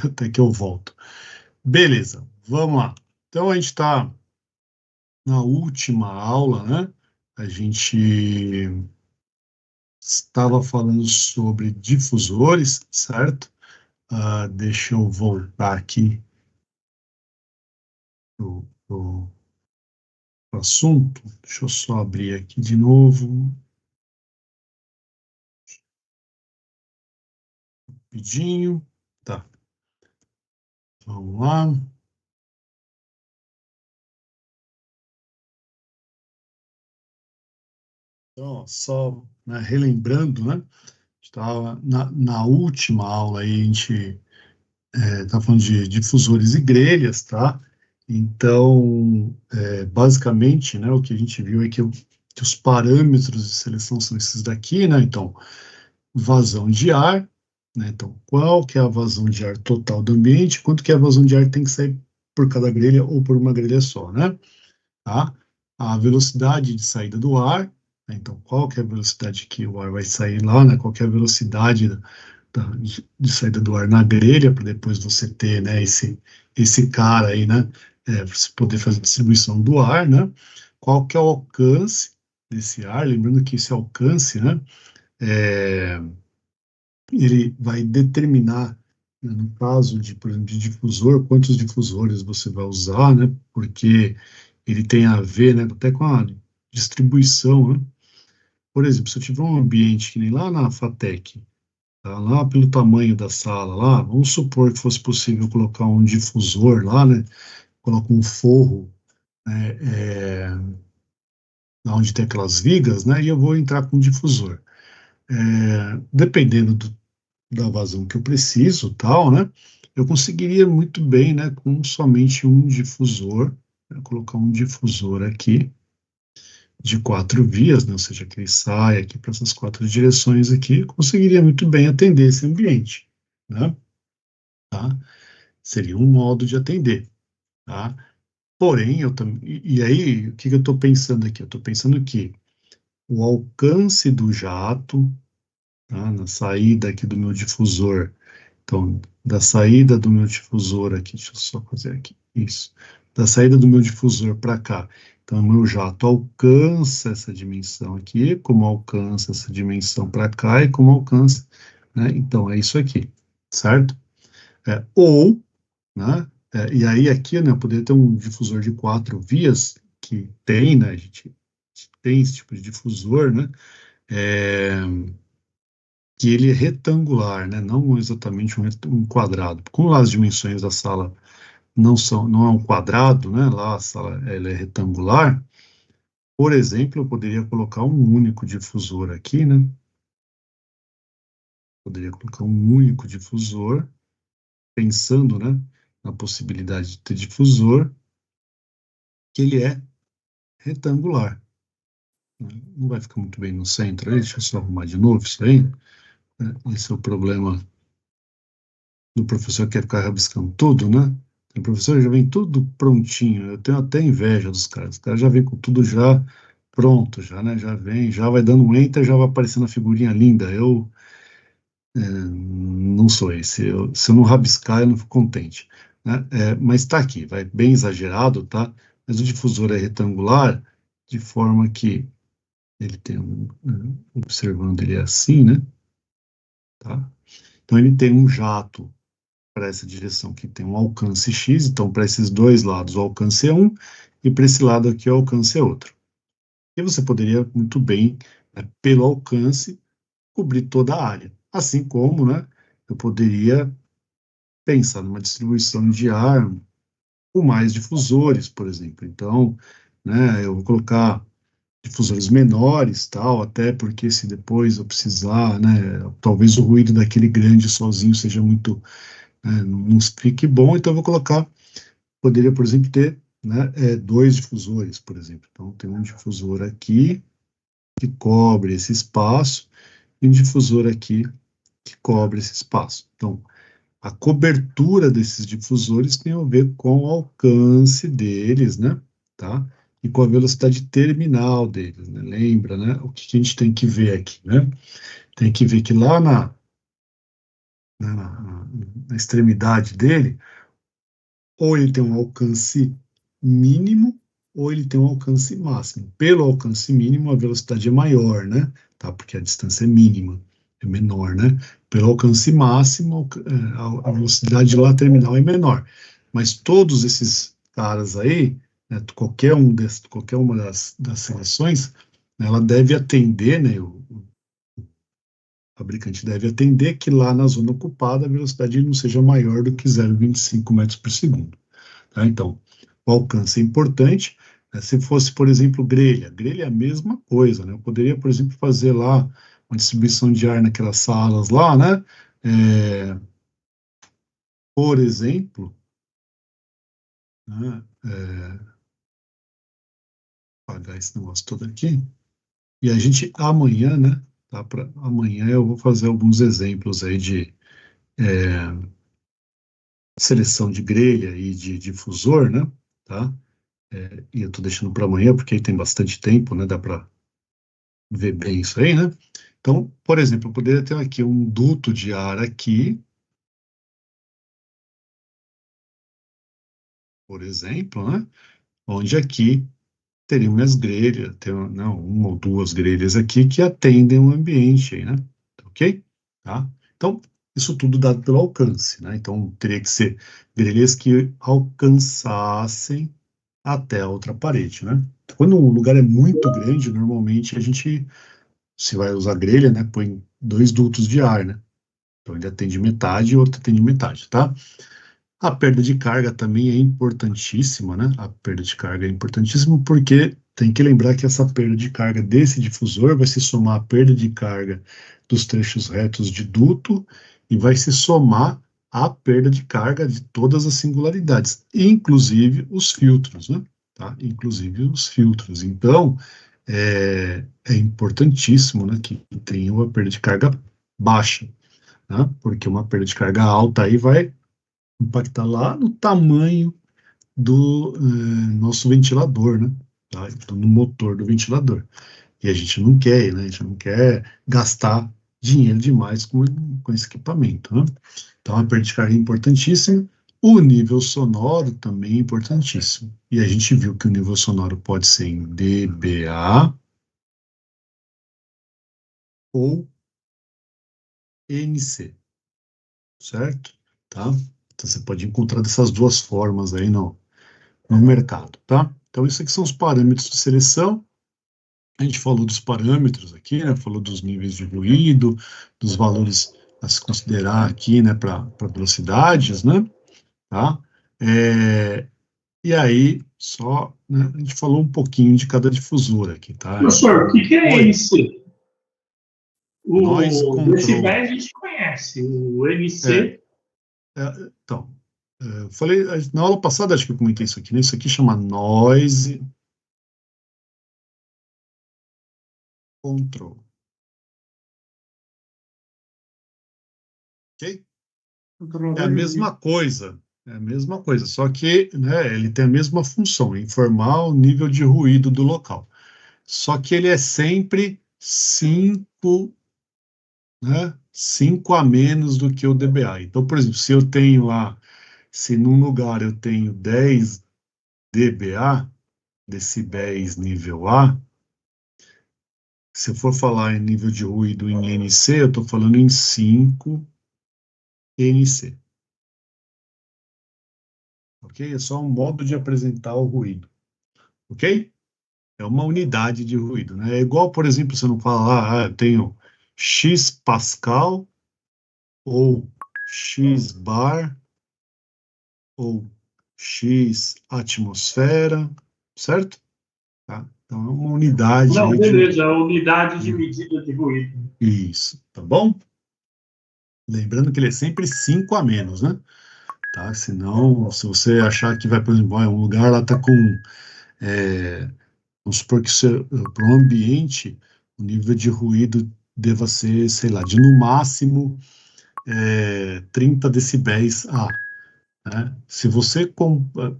até que eu volto. Beleza, vamos lá. Então, a gente está na última aula, né? A gente estava falando sobre difusores, certo? Deixa eu voltar aqui pro assunto. Deixa eu só abrir aqui de novo, rapidinho. Tá, vamos lá. Então, ó, só, né, relembrando, né? Estava na última aula aí, a gente está falando de difusores e grelhas, tá? Então, basicamente, né, o que a gente viu é que os parâmetros de seleção são esses daqui, né? Então, vazão de ar, né? Então, qual que é a vazão de ar total do ambiente, quanto que a vazão de ar tem que sair por cada grelha ou por uma grelha só, né? Tá? A velocidade de saída do ar, né? Então, qual que é a velocidade que o ar vai sair lá, né? Qual que é a velocidade de saída do ar na grelha, para depois você ter, né, esse cara aí, né, para você poder fazer a distribuição do ar, né? Qual que é o alcance desse ar? Lembrando que esse alcance, né, é, ele vai determinar, né, no caso de, por exemplo, de difusor, quantos difusores você vai usar, né? Porque ele tem a ver, né, até com a distribuição, né? Por exemplo, se eu tiver um ambiente que nem lá na FATEC, tá, lá pelo tamanho da sala, lá, vamos supor que fosse possível colocar um difusor lá, né? Coloca um forro, né, onde tem aquelas vigas, né? E eu vou entrar com um difusor. Dependendo da vazão que eu preciso, tal, né? Eu conseguiria muito bem, né, com somente um difusor, né, colocar um difusor aqui de 4 vias, né, ou seja, que ele sai aqui para essas 4 direções aqui, conseguiria muito bem atender esse ambiente, né? Tá? Seria um modo de atender, tá? Porém, eu também, e aí, o que que eu estou pensando aqui? Eu estou pensando que o alcance do jato, tá, na saída aqui do meu difusor. Então, da saída do meu difusor aqui, deixa eu só fazer aqui, isso. Da saída do meu difusor para cá. Então, o meu jato alcança essa dimensão aqui, como alcança essa dimensão para cá e como alcança, né? Então, é isso aqui, certo? Ou, né? E aí aqui, né, eu poderia ter um difusor de 4 vias, que tem, né? A gente tem esse tipo de difusor, né? É, que ele é retangular, né? Não exatamente um quadrado. Como as dimensões da sala não é um quadrado, né? Lá a sala ela é retangular. Por exemplo, eu poderia colocar um único difusor aqui, né? Poderia colocar um único difusor, pensando, né, na possibilidade de ter difusor, que ele é retangular, né? Não vai ficar muito bem no centro aí, deixa eu só arrumar de novo isso aí, né? Esse é o problema do professor que quer ficar rabiscando tudo, né? O professor já vem tudo prontinho. Eu tenho até inveja dos caras. Os caras já vêm com tudo já pronto, já, né? Já vem, já vai dando um enter, já vai aparecendo a figurinha linda. Eu não sou esse. Se eu não rabiscar, eu não fico contente, né? Mas está aqui, vai bem exagerado, tá? Mas o difusor é retangular, de forma que ele tem observando ele é assim, né? Tá? Então ele tem um jato para essa direção que tem um alcance x, então para esses dois lados o alcance é um, e para esse lado aqui o alcance é outro. E você poderia muito bem, né, pelo alcance, cobrir toda a área. Assim como, né, eu poderia pensar numa distribuição de ar com mais difusores, por exemplo. Então, né, eu vou colocar difusores menores, tal, até porque se depois eu precisar, né, talvez o ruído daquele grande sozinho seja muito, não fique bom, então eu vou colocar, poderia, por exemplo, ter, né, 2 difusores, por exemplo. Então, tem um difusor aqui que cobre esse espaço e um difusor aqui que cobre esse espaço. Então, a cobertura desses difusores tem a ver com o alcance deles, né, tá? E com a velocidade terminal deles, né? Lembra, né? O que a gente tem que ver aqui, né? Tem que ver que lá na extremidade dele, ou ele tem um alcance mínimo, ou ele tem um alcance máximo. Pelo alcance mínimo, a velocidade é maior, né? Tá? Porque a distância é mínima, é menor, né? Pelo alcance máximo, a velocidade lá terminal é menor. Mas todos esses caras aí, né, qualquer uma das seleções, né, ela deve atender, né, o fabricante deve atender que lá na zona ocupada a velocidade não seja maior do que 0,25 metros por segundo. Tá? Então, o alcance é importante. Né? Se fosse, por exemplo, grelha, grelha é a mesma coisa. Né? Eu poderia, por exemplo, fazer lá uma distribuição de ar naquelas salas lá, né? Por exemplo, né? Apagar esse negócio todo aqui. E a gente, amanhã, né? Tá? Amanhã eu vou fazer alguns exemplos aí de seleção de grelha e de difusor, né? Tá? E eu estou deixando para amanhã porque aí tem bastante tempo, né? Dá para ver bem isso aí, né? Então, por exemplo, eu poderia ter aqui um duto de ar aqui, por exemplo, né? Onde aqui teria minhas grelhas, tem não, uma ou duas grelhas aqui que atendem o ambiente aí, né? Ok? Tá? Então, isso tudo dado pelo alcance, né? Então, teria que ser grelhas que alcançassem até a outra parede, né? Quando o lugar é muito grande, normalmente a gente, se vai usar grelha, né, põe dois dutos de ar, né? Então ele atende metade e outro atende metade, tá? A perda de carga também é importantíssima, né? A perda de carga é importantíssima porque tem que lembrar que essa perda de carga desse difusor vai se somar à perda de carga dos trechos retos de duto e vai se somar à perda de carga de todas as singularidades, inclusive os filtros, né? Tá? Inclusive os filtros. Então, é importantíssimo, né, que tenha uma perda de carga baixa, né? Porque uma perda de carga alta aí vai impactar lá no tamanho do nosso ventilador, né? Tá? Então, no motor do ventilador. E a gente não quer, né? A gente não quer gastar dinheiro demais com esse equipamento, né? Então, a perda de carga é importantíssima. O nível sonoro também é importantíssimo. E a gente viu que o nível sonoro pode ser em dBA ou NC, certo? Tá? Então, você pode encontrar dessas duas formas aí no mercado, tá? Então, esses aqui são os parâmetros de seleção. A gente falou dos parâmetros aqui, né? Falou dos níveis de ruído, dos valores a se considerar aqui, né? Para velocidades, né? Tá? É, e aí, só, né, a gente falou um pouquinho de cada difusor aqui, tá? A gente Professor, o falou, que é oi, NC? noise O control. decibéis a gente conhece, o É, NC. então, eu falei, na aula passada acho que eu comentei isso aqui, né? Isso aqui chama noise control, ok? É a mesma coisa, só que, né, ele tem a mesma função, informar o nível de ruído do local. Só que ele é sempre 5, né, 5 a menos do que o dBA. Então, por exemplo, se eu tenho lá, se num lugar eu tenho 10 dBA, decibéis nível A, se eu for falar em nível de ruído em NC, eu estou falando em 5 NC, ok? É só um modo de apresentar o ruído, ok? É uma unidade de ruído, né? É igual, por exemplo, você não fala, eu tenho X Pascal, ou X bar, ou X atmosfera, certo? Tá? Então é uma unidade Não, aí beleza, a unidade de de- medida de ruído. isso, tá bom? Lembrando que ele é sempre 5 a menos, né? Tá? Senão, se você achar que vai, por exemplo, um lugar lá tá com, vamos supor que para o ambiente, o nível de ruído deva ser, sei lá, de no máximo 30 decibéis A, né? Se você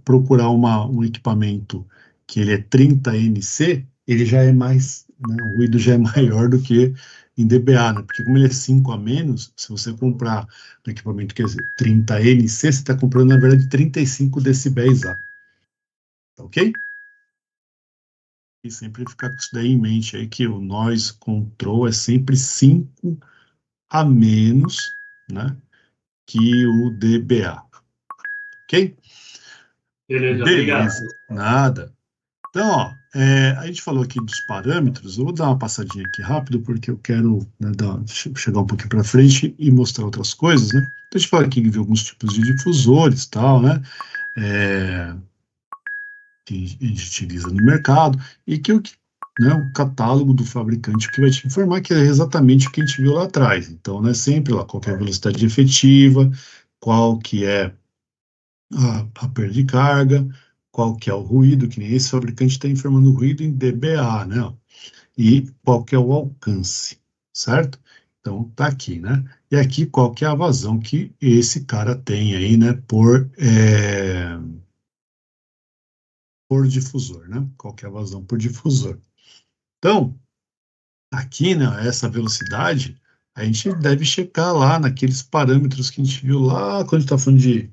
procurar um equipamento que ele é 30 NC, ele já é mais, né, o ruído já é maior do que em dBA, né? Porque como ele é 5 a menos, se você comprar um equipamento que é 30 NC, você está comprando, na verdade, 35 decibéis A. Tá ok? E sempre ficar com isso daí em mente aí, que o noise control é sempre 5 a menos, né, que o dBA. Ok? Beleza, obrigado. Beleza. Nada. Então, ó, a gente falou aqui dos parâmetros, eu vou dar uma passadinha aqui rápido, porque eu quero, né, chegar um pouquinho para frente e mostrar outras coisas, né? Então, a gente fala aqui de alguns tipos de difusores, tal, né? É, que a gente utiliza no mercado, e que né, o catálogo do fabricante que vai te informar que é exatamente o que a gente viu lá atrás. Então, né, sempre lá, qual que é a velocidade efetiva, qual que é a perda de carga, qual que é o ruído, que nem esse fabricante está informando o ruído em dBA, né? Ó, e qual que é o alcance, certo? Então, tá aqui, né? E aqui qual que é a vazão que esse cara tem aí, né, por difusor, né? Qual que é a vazão por difusor. Então, aqui, né, essa velocidade, a gente deve checar lá naqueles parâmetros que a gente viu lá quando a gente está falando de,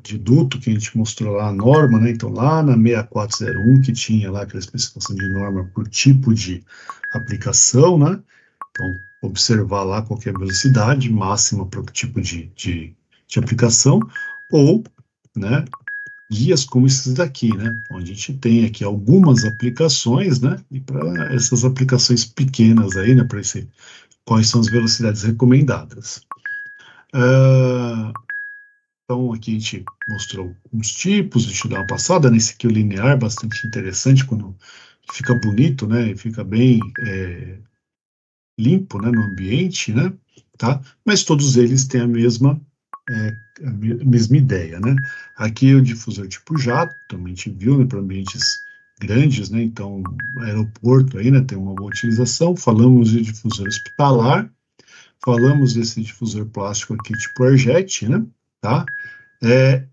de duto, que a gente mostrou lá a norma, né? Então, lá na 6401, que tinha lá aquela especificação de norma por tipo de aplicação, né? Então, observar lá qual que é a velocidade máxima para o tipo de aplicação, ou, né, guias como esses daqui, né? Onde a gente tem aqui algumas aplicações, né? E para essas aplicações pequenas aí, né? Para esse, quais são as velocidades recomendadas. Ah, então, aqui a gente mostrou uns tipos, deixa eu dar uma passada nesse aqui, o linear, bastante interessante, quando fica bonito, né? E fica bem limpo, né? No ambiente, né? Tá? Mas todos eles têm a mesma ideia, né? Aqui o difusor tipo jato, também a gente viu, né, para ambientes grandes, né? Então, aeroporto aí, né, tem uma boa utilização. Falamos de difusor hospitalar, falamos desse difusor plástico aqui tipo Airjet, né? Tá? É,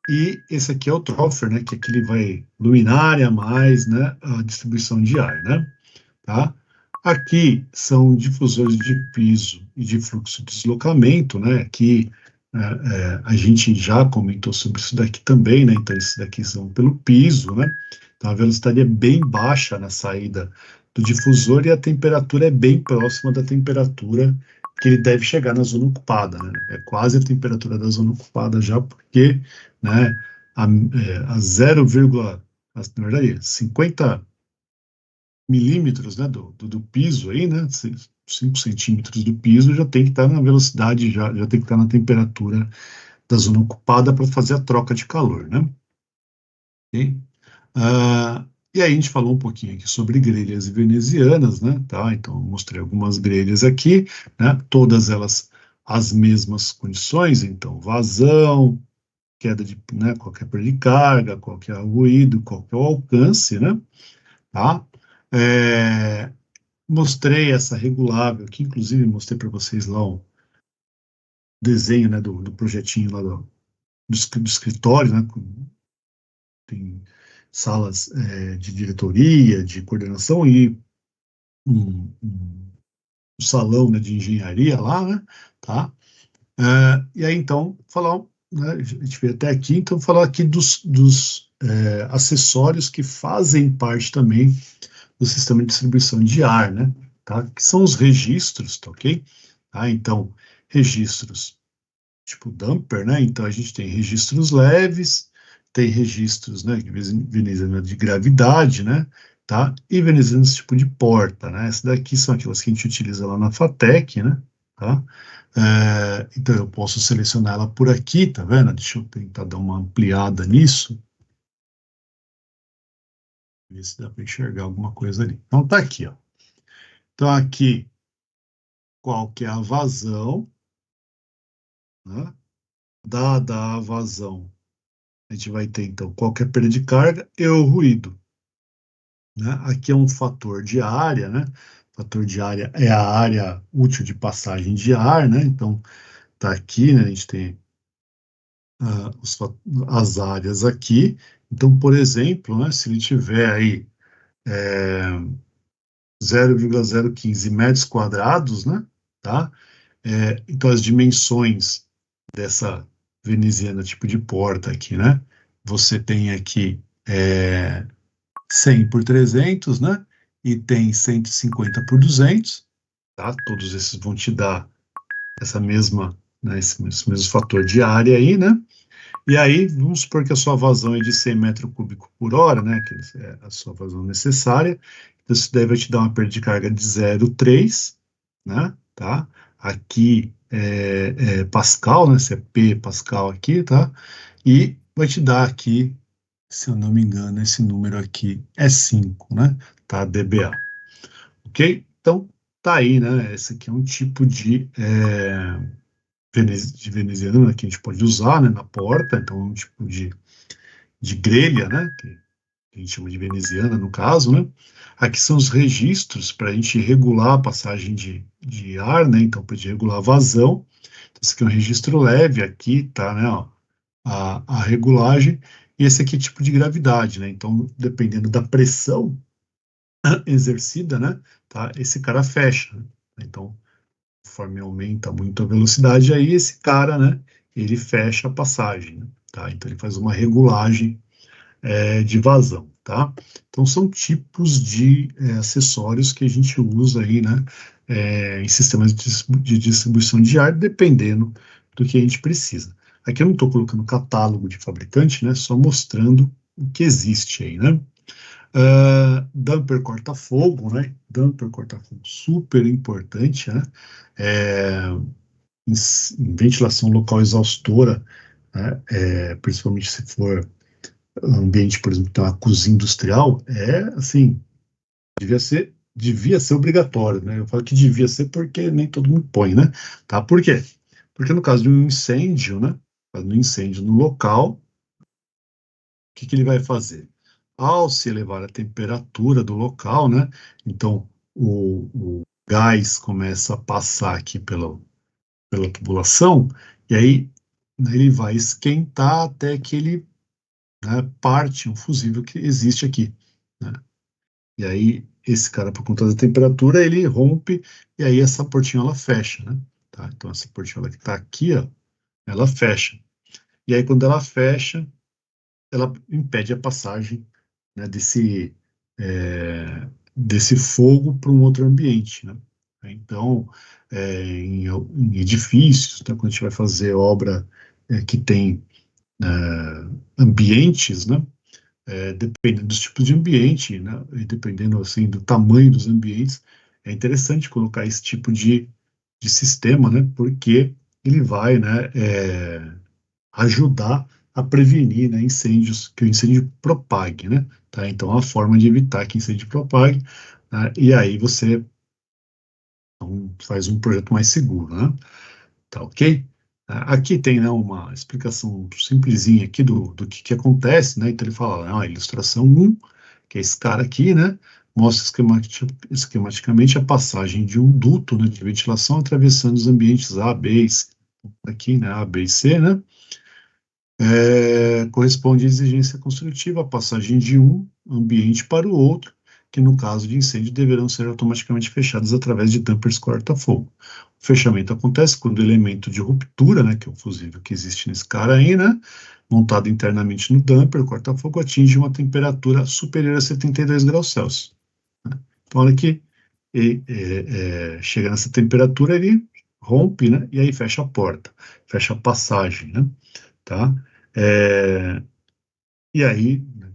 e esse aqui é o Troffer, né? Que aqui ele vai luminária mais, né? A distribuição de ar, né? Tá? Aqui são difusores de piso e de fluxo de deslocamento, né? Aqui a gente já comentou sobre isso daqui também, né? Então, esses daqui são pelo piso, né? Então, a velocidade é bem baixa na saída do difusor e a temperatura é bem próxima da temperatura que ele deve chegar na zona ocupada, né? É quase a temperatura da zona ocupada já, porque, né? A 0, na verdade, 50 milímetros, né, do piso aí, né, 5 centímetros do piso, já tem que estar na velocidade, já tem que estar na temperatura da zona ocupada para fazer a troca de calor, né? Ok? E aí a gente falou um pouquinho aqui sobre grelhas venezianas, né, tá? Então, eu mostrei algumas grelhas aqui, né, todas elas as mesmas condições, então, vazão, queda de, né, qualquer perda de carga, qualquer ruído, qualquer alcance, né, tá? É, mostrei essa regulável, que inclusive mostrei para vocês lá o desenho, né, do projetinho lá do escritório, né, tem salas de diretoria, de coordenação e um salão, né, de engenharia lá, né, tá? E aí, então, falar, né, a gente veio até aqui, então, falar aqui dos acessórios que fazem parte também do sistema de distribuição de ar, né, tá? Que são os registros, tá ok? Tá? Então, registros tipo dumper, né? Então, a gente tem registros leves, tem registros, né, de veneziana de gravidade, né? Tá? E venezianas tipo de porta, né? Essas daqui são aquelas que a gente utiliza lá na FATEC, né? Tá? Então, eu posso selecionar ela por aqui, tá vendo? Deixa eu tentar dar uma ampliada nisso, ver se dá para enxergar alguma coisa ali. Então, tá aqui, ó. Então, aqui, qual que é a vazão, né? Dada a vazão, a gente vai ter, então, qualquer perda de carga e o ruído, né? Aqui é um fator de área, né? Fator de área é a área útil de passagem de ar, né? Então, tá aqui, né? A gente tem as áreas aqui. Então, por exemplo, né? Se ele tiver aí 0,015 metros quadrados, né? Tá? Então, as dimensões dessa veneziana tipo de porta aqui, né? Você tem aqui 100 por 300, né? E tem 150 por 200, tá? Todos esses vão te dar essa mesma, né, esse mesmo fator de área aí, né? E aí, vamos supor que a sua vazão é de 100 metros cúbicos por hora, né? Que é a sua vazão necessária. Então, isso daí vai te dar uma perda de carga de 0,3, né? Tá? Aqui é Pascal, né? Se é P Pascal aqui, tá? E vai te dar aqui, se eu não me engano, esse número aqui é 5, né? Tá? dBA. Ok? Então, tá aí, né? Esse aqui é um tipo de veneziana, né, que a gente pode usar, né, na porta, então é um tipo de grelha, né, que a gente chama de veneziana no caso, né. Aqui são os registros para a gente regular a passagem de ar, né, então para regular a vazão. Então, esse aqui é um registro leve, aqui tá, né, ó, a regulagem, e esse aqui é tipo de gravidade, né, então dependendo da pressão exercida, né, tá, esse cara fecha, né? Então, conforme aumenta muito a velocidade, aí esse cara, né, ele fecha a passagem, né, tá? Então ele faz uma regulagem de vazão, tá? Então são tipos de acessórios que a gente usa aí, né, em sistemas de distribuição de ar, dependendo do que a gente precisa. Aqui eu não estou colocando catálogo de fabricante, né, só mostrando o que existe aí, né? Damper corta-fogo, né? Damper corta-fogo super importante, né? É, em ventilação local exaustora, né? Principalmente se for um ambiente, por exemplo, tem uma cozinha industrial, assim, devia ser obrigatório, né? Eu falo que devia ser porque nem todo mundo põe, né? Tá? Por quê? Porque no caso de um incêndio, né? No incêndio no local, o que que ele vai fazer? Ao se elevar a temperatura do local, né? Então, o gás começa a passar aqui pela tubulação, e aí, né, ele vai esquentar até que ele, né, parte um fusível que existe aqui, né? E aí, esse cara, por conta da temperatura, ele rompe, e aí essa portinhola fecha, né? Tá? Então, essa portinhola que está aqui, ó, ela fecha. E aí, quando ela fecha, ela impede a passagem, né, desse fogo para um outro ambiente, né? Então, em edifícios, então, quando a gente vai fazer obra que tem ambientes, né, dependendo dos tipos de ambiente, né, e dependendo assim do tamanho dos ambientes, é interessante colocar esse tipo de sistema, né, porque ele vai, né, ajudar a prevenir, né, incêndios, que o incêndio propague, né? Tá? Então, é uma forma de evitar que incêndio propague, né? E aí você faz um projeto mais seguro, né? Tá ok? Aqui tem, né, uma explicação simplesinha aqui do que acontece, né? Então ele fala, a ilustração 1, que é esse cara aqui, né? Mostra esquematicamente a passagem de um duto, né, de ventilação atravessando os ambientes A, B e C. Aqui, né, A, B e C, né? Corresponde à exigência construtiva, a passagem de um ambiente para o outro, que no caso de incêndio deverão ser automaticamente fechados através de dampers corta-fogo. O fechamento acontece quando o elemento de ruptura, né, que é o fusível que existe nesse cara aí, né, montado internamente no damper corta-fogo, atinge uma temperatura superior a 72 graus Celsius. Né? Então, olha que chega nessa temperatura, ele rompe, né, e aí fecha a porta, fecha a passagem, né? Tá? É, e aí, né,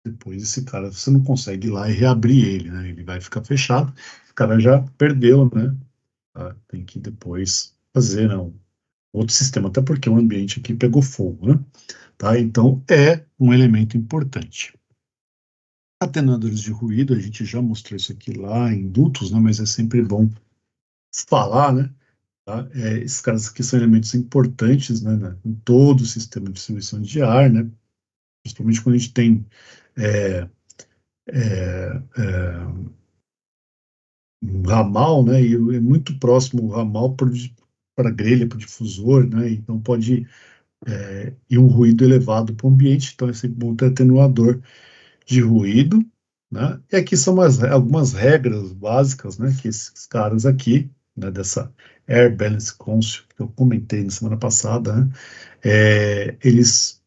depois esse cara, você não consegue ir lá e reabrir ele, né? Ele vai ficar fechado, o cara já perdeu, né? Tá? Tem que depois fazer, né, um outro sistema, até porque o ambiente aqui pegou fogo, né? Tá? Então, é um elemento importante. Atenuadores de ruído, a gente já mostrou isso aqui lá em dutos, né? Mas é sempre bom falar, né? Tá? Esses caras aqui são elementos importantes, né, em todo o sistema de distribuição de ar, né? Principalmente quando a gente tem é, é, é, um ramal, né, e é muito próximo o ramal para a grelha, para o difusor, né, então pode ir um ruído elevado para o ambiente, então é sempre bom ter atenuador de ruído, né? E aqui são algumas regras básicas, né, que esses caras aqui, né, dessa Air Balance Console, que eu comentei na semana passada, né, eles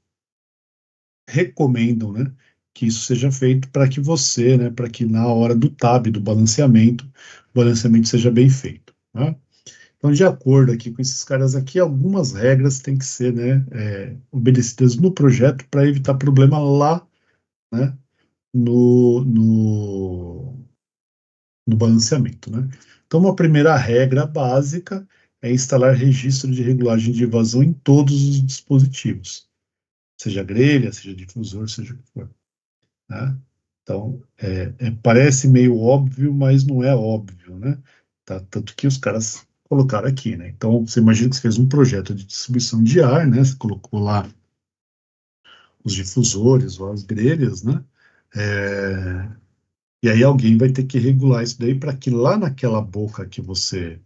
recomendam, né, que isso seja feito para que você, né, para que na hora do TAB, do balanceamento, o balanceamento seja bem feito, né? Então, de acordo aqui com esses caras aqui, algumas regras têm que ser, né, obedecidas no projeto para evitar problema lá, né, no balanceamento, né? Então, uma primeira regra básica é instalar registro de regulagem de vazão em todos os dispositivos, seja grelha, seja difusor, seja o que for, né? Então, parece meio óbvio, mas não é óbvio, né? Tá? Tanto que os caras colocaram aqui, né? Então, você imagina que você fez um projeto de distribuição de ar, né? Você colocou lá os difusores ou as grelhas, né? É, e aí alguém vai ter que regular isso daí para que lá naquela boca que você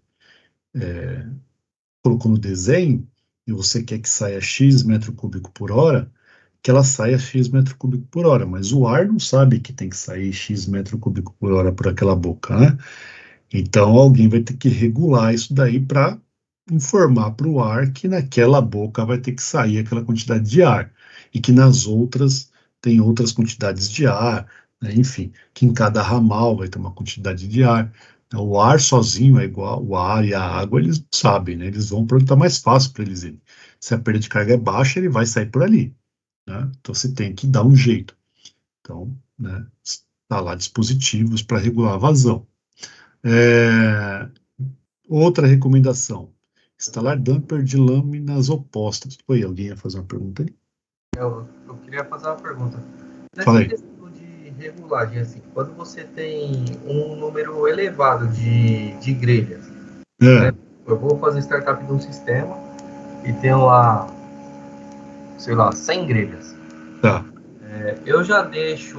colocou no desenho, e você quer que saia X metro cúbico por hora, que ela saia X metro cúbico por hora, mas o ar não sabe que tem que sair X metro cúbico por hora por aquela boca, né? Então alguém vai ter que regular isso daí para informar para o ar que naquela boca vai ter que sair aquela quantidade de ar e que nas outras tem outras quantidades de ar, né? Enfim, que em cada ramal vai ter uma quantidade de ar. Então, o ar sozinho é igual, o ar e a água eles sabem, né? Eles vão para onde está mais fácil para eles irem. Se a perda de carga é baixa, ele vai sair por ali, né? Então você tem que dar um jeito. Então, né, instalar dispositivos para regular a vazão. É, outra recomendação: instalar damper de lâminas opostas. Oi, alguém ia fazer uma pergunta aí? Eu queria fazer uma pergunta. Fala Nessa aí. questão de regulagem, assim, quando você tem um número elevado de grelhas, né? É, Eu vou fazer startup de um sistema e tenho lá, sei lá, 100 grelhas. tá. Eu já deixo.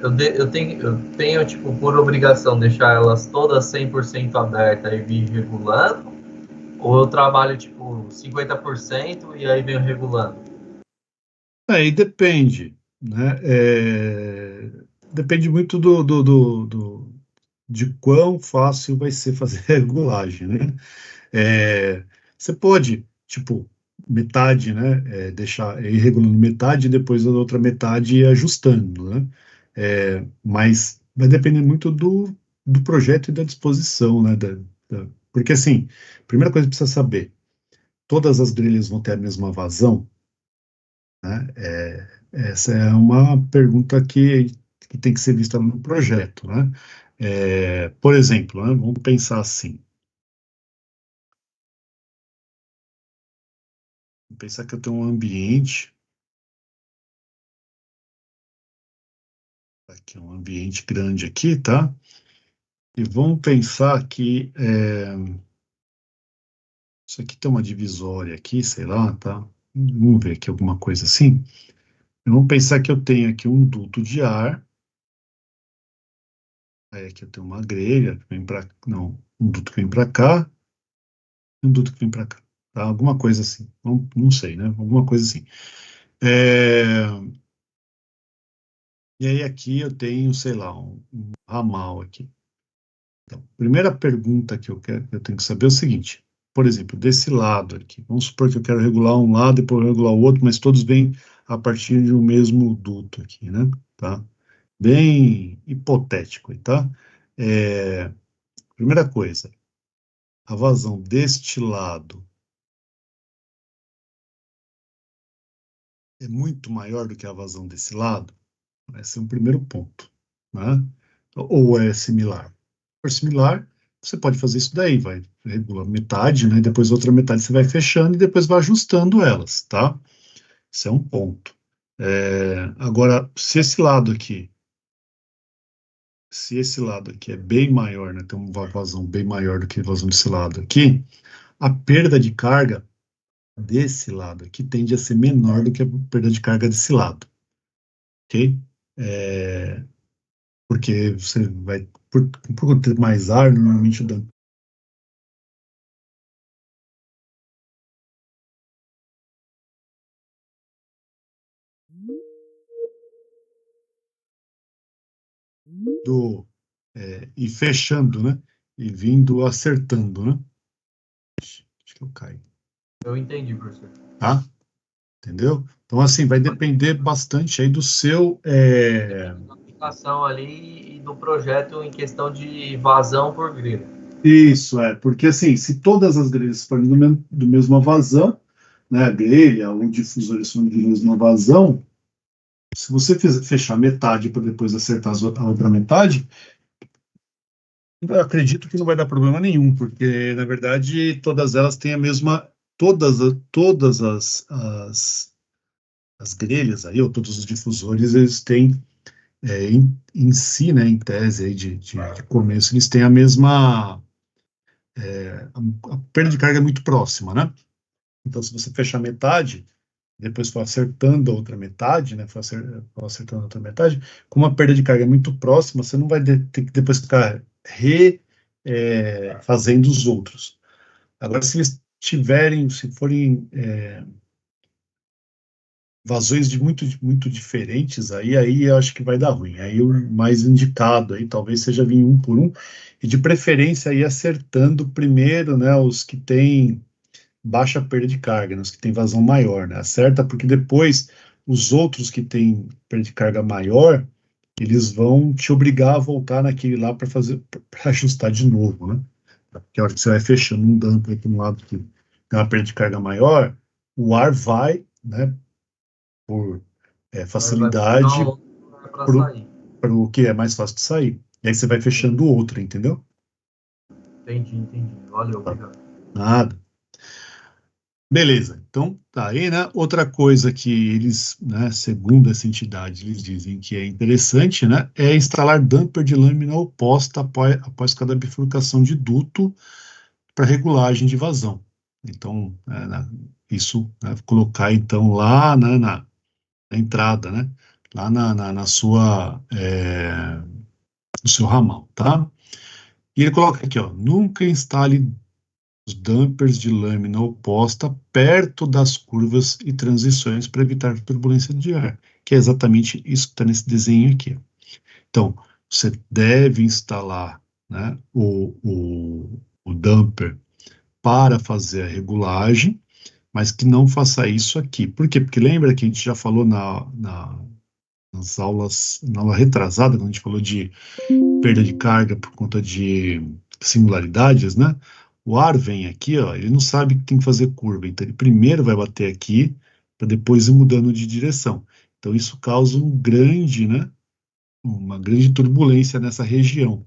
Eu tenho, tipo, por obrigação deixar elas todas 100% abertas e vir regulando, ou eu trabalho, tipo, 50% e aí venho regulando? Aí depende, né? Depende muito de quão fácil vai ser fazer a regulagem, né? É, você pode, tipo, metade, né? Deixar ir regulando metade e depois a outra metade ir ajustando, né? Mas vai depender muito do projeto e da disposição, né? Porque, assim, primeira coisa que precisa saber, todas as grelhas vão ter a mesma vazão, né? Essa é uma pergunta que tem que ser vista no projeto, né? Por exemplo, né? Vamos pensar assim, vamos pensar que eu tenho um ambiente, aqui um ambiente grande aqui, tá? E vamos pensar que isso aqui tem uma divisória aqui, sei lá, tá? Vamos ver aqui alguma coisa assim. E vamos pensar que eu tenho aqui um duto de ar, aí aqui eu tenho uma grelha que vem para, não, um duto que vem para cá, e um duto que vem para cá, tá? Alguma coisa assim, não sei, né? Alguma coisa assim. É, e aí aqui eu tenho, sei lá, um ramal aqui. Então, primeira pergunta que eu tenho que saber é o seguinte: por exemplo, desse lado aqui, vamos supor que eu quero regular um lado e depois regular o outro, mas todos vêm a partir de um mesmo duto aqui, né? Tá? Bem hipotético, tá? É, primeira coisa, a vazão deste lado é muito maior do que a vazão desse lado? Esse é um primeiro ponto, né? Ou é similar? Se for similar, você pode fazer isso daí, vai regular metade, né? Depois outra metade você vai fechando e depois vai ajustando elas, tá? Isso é um ponto. Agora, se esse lado aqui é bem maior, né? Tem uma vazão bem maior do que a vazão desse lado aqui, a perda de carga desse lado aqui tende a ser menor do que a perda de carga desse lado, ok? É, porque você vai, por ter mais ar, normalmente o dano e fechando, né? E vindo acertando, né? Acho que eu caio. Eu entendi, professor. Tá? Entendeu? Então, assim, vai depender bastante aí do seu. Da aplicação ali e do projeto em questão de vazão por grelha. Isso, porque assim, se todas as grelhas forem do mesma vazão, né, a grelha ou o difusor são de mesma vazão, se você fechar metade para depois acertar a outra metade, eu acredito que não vai dar problema nenhum, porque na verdade todas elas têm a mesma, todas as grelhas aí, ou todos os difusores, eles têm em si, né, em tese aí de começo, eles têm a mesma, a perda de carga é muito próxima, né? Então, se você fechar metade, depois for acertando a outra metade, né, for acertando a outra metade, com uma perda de carga muito próxima, você não vai ter que depois ficar fazendo os outros. Agora, se eles tiverem, se forem vazões muito diferentes, aí eu acho que vai dar ruim. Aí o mais indicado aí talvez seja vir um por um, e de preferência aí acertando primeiro, né, os que têm baixa perda de carga, né, os que têm vazão maior, né? Acerta porque depois os outros que têm perda de carga maior, eles vão te obrigar a voltar naquele lá para fazer, para ajustar de novo, né? Porque a hora que você vai fechando um dumper aqui no lado que tem uma perda de carga maior, o ar vai, né, por Vai puxar facilidade o outro para sair. para o que é mais fácil de sair. E aí você vai fechando o outro, entendeu? Entendi. Valeu, obrigado. Nada. Beleza, então tá aí, né? Outra coisa que eles, né, segundo essa entidade, eles dizem que é interessante, né, é instalar dumper de lâmina oposta após cada bifurcação de duto para regulagem de vazão. Então, isso, né, colocar então lá, né, na entrada, né, lá na sua, no seu ramal, tá? E ele coloca aqui, ó, nunca instale os dampers de lâmina oposta perto das curvas e transições para evitar turbulência de ar, que é exatamente isso que está nesse desenho aqui. Então, você deve instalar, né, o damper para fazer a regulagem, mas que não faça isso aqui. Por quê? Porque lembra que a gente já falou nas aulas, na aula retrasada, quando a gente falou de perda de carga por conta de singularidades, né? O ar vem aqui, ó, ele não sabe que tem que fazer curva, então ele primeiro vai bater aqui para depois ir mudando de direção. Então isso causa né, uma grande turbulência nessa região.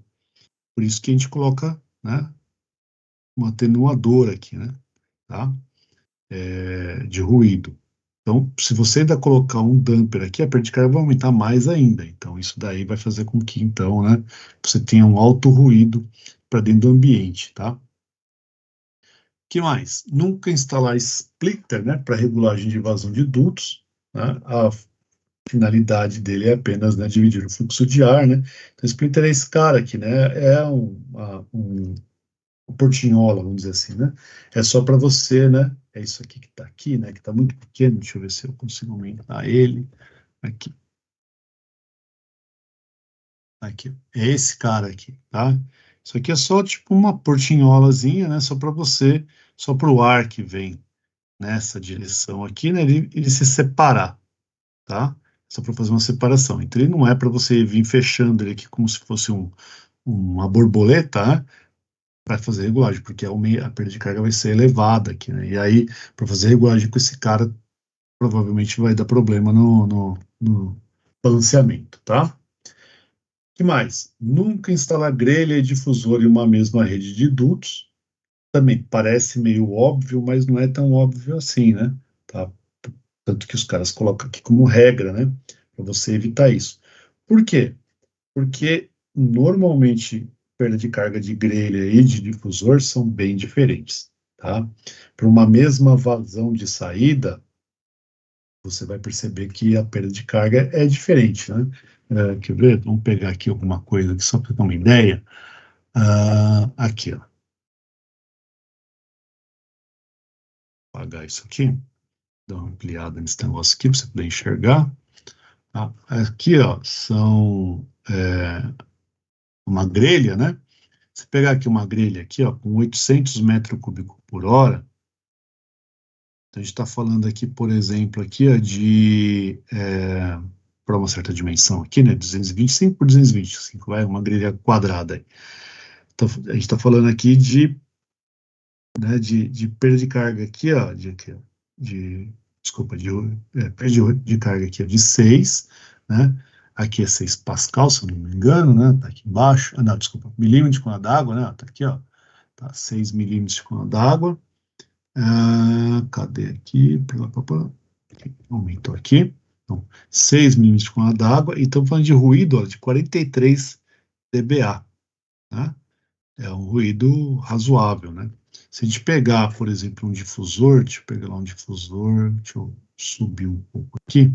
Por isso que a gente coloca, né, um atenuador aqui, né, tá? De ruído. Então, se você ainda colocar um damper aqui, a perda de carga vai aumentar mais ainda. Então, isso daí vai fazer com que, então, né, você tenha um alto ruído para dentro do ambiente, tá? Que mais? Nunca instalar splitter, né, para regulagem de vazão de dutos, né? A finalidade dele é apenas, né, dividir o fluxo de ar, né? Então, splitter é esse cara aqui, né? É um portinhola, vamos dizer assim, né? É só para você, né? É isso aqui que está aqui, né? Que está muito pequeno. Deixa eu ver se eu consigo aumentar ele. Aqui, aqui. É esse cara aqui, tá? Isso aqui é só tipo uma portinholazinha, né? Só para você, só para o ar que vem nessa direção aqui, né? Ele se separar, tá? Só para fazer uma separação. Então ele não é para você vir fechando ele aqui como se fosse uma borboleta, né? Para fazer regulagem, porque a perda de carga vai ser elevada aqui, né? E aí, para fazer regulagem com esse cara, provavelmente vai dar problema no balanceamento, tá? Que mais? Nunca instalar grelha e difusor em uma mesma rede de dutos. Também parece meio óbvio, mas não é tão óbvio assim, né? Tá? Tanto que os caras colocam aqui como regra, né? Para você evitar isso. Por quê? Porque normalmente perda de carga de grelha e de difusor são bem diferentes, tá? Para uma mesma vazão de saída, você vai perceber que a perda de carga é diferente, né? Quer ver? Vamos pegar aqui alguma coisa aqui só para ter uma ideia. Aqui, ó. Vou apagar isso aqui, dar uma ampliada nesse negócio aqui para você poder enxergar. Aqui, ó, são uma grelha, né? Se pegar aqui uma grelha aqui, ó, com 800 metros cúbicos por hora, então a gente está falando aqui, por exemplo, aqui, ó, para uma certa dimensão aqui, né, 225 por 225, vai, uma grelha quadrada aí. Então, a gente está falando aqui né, de perda de carga aqui, ó, desculpa, perda de carga aqui, ó, de 6, né, aqui é 6 Pascal, se eu não me engano, né, tá aqui embaixo, não, desculpa, milímetros de coluna d'água, né, tá aqui, ó, tá 6 milímetros de coluna d'água, cadê aqui, aumentou aqui, então, 6 milímetros de coluna d'água, e estamos falando de ruído, ó, de 43 dBA, né, é um ruído razoável, né? Se a gente pegar, por exemplo, um difusor, deixa eu pegar lá um difusor, deixa eu subir um pouco aqui.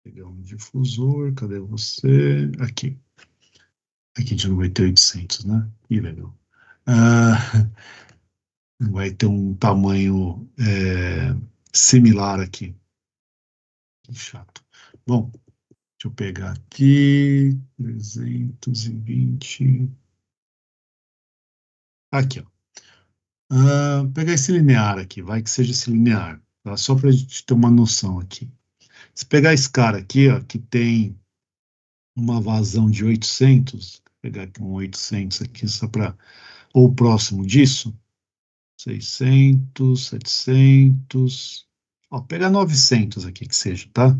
Pegar um difusor, cadê você? Aqui. Aqui de 9800, né? Que legal. Vai ter um tamanho similar aqui. Que chato. Bom, deixa eu pegar aqui, 320. Aqui, ó. Pegar esse linear aqui, vai que seja esse linear, tá? Só para a gente ter uma noção aqui. Se pegar esse cara aqui, ó, que tem uma vazão de 800, vou pegar aqui um 800 aqui só para, ou próximo disso, 600, 700, ó, pegar 900 aqui que seja, tá?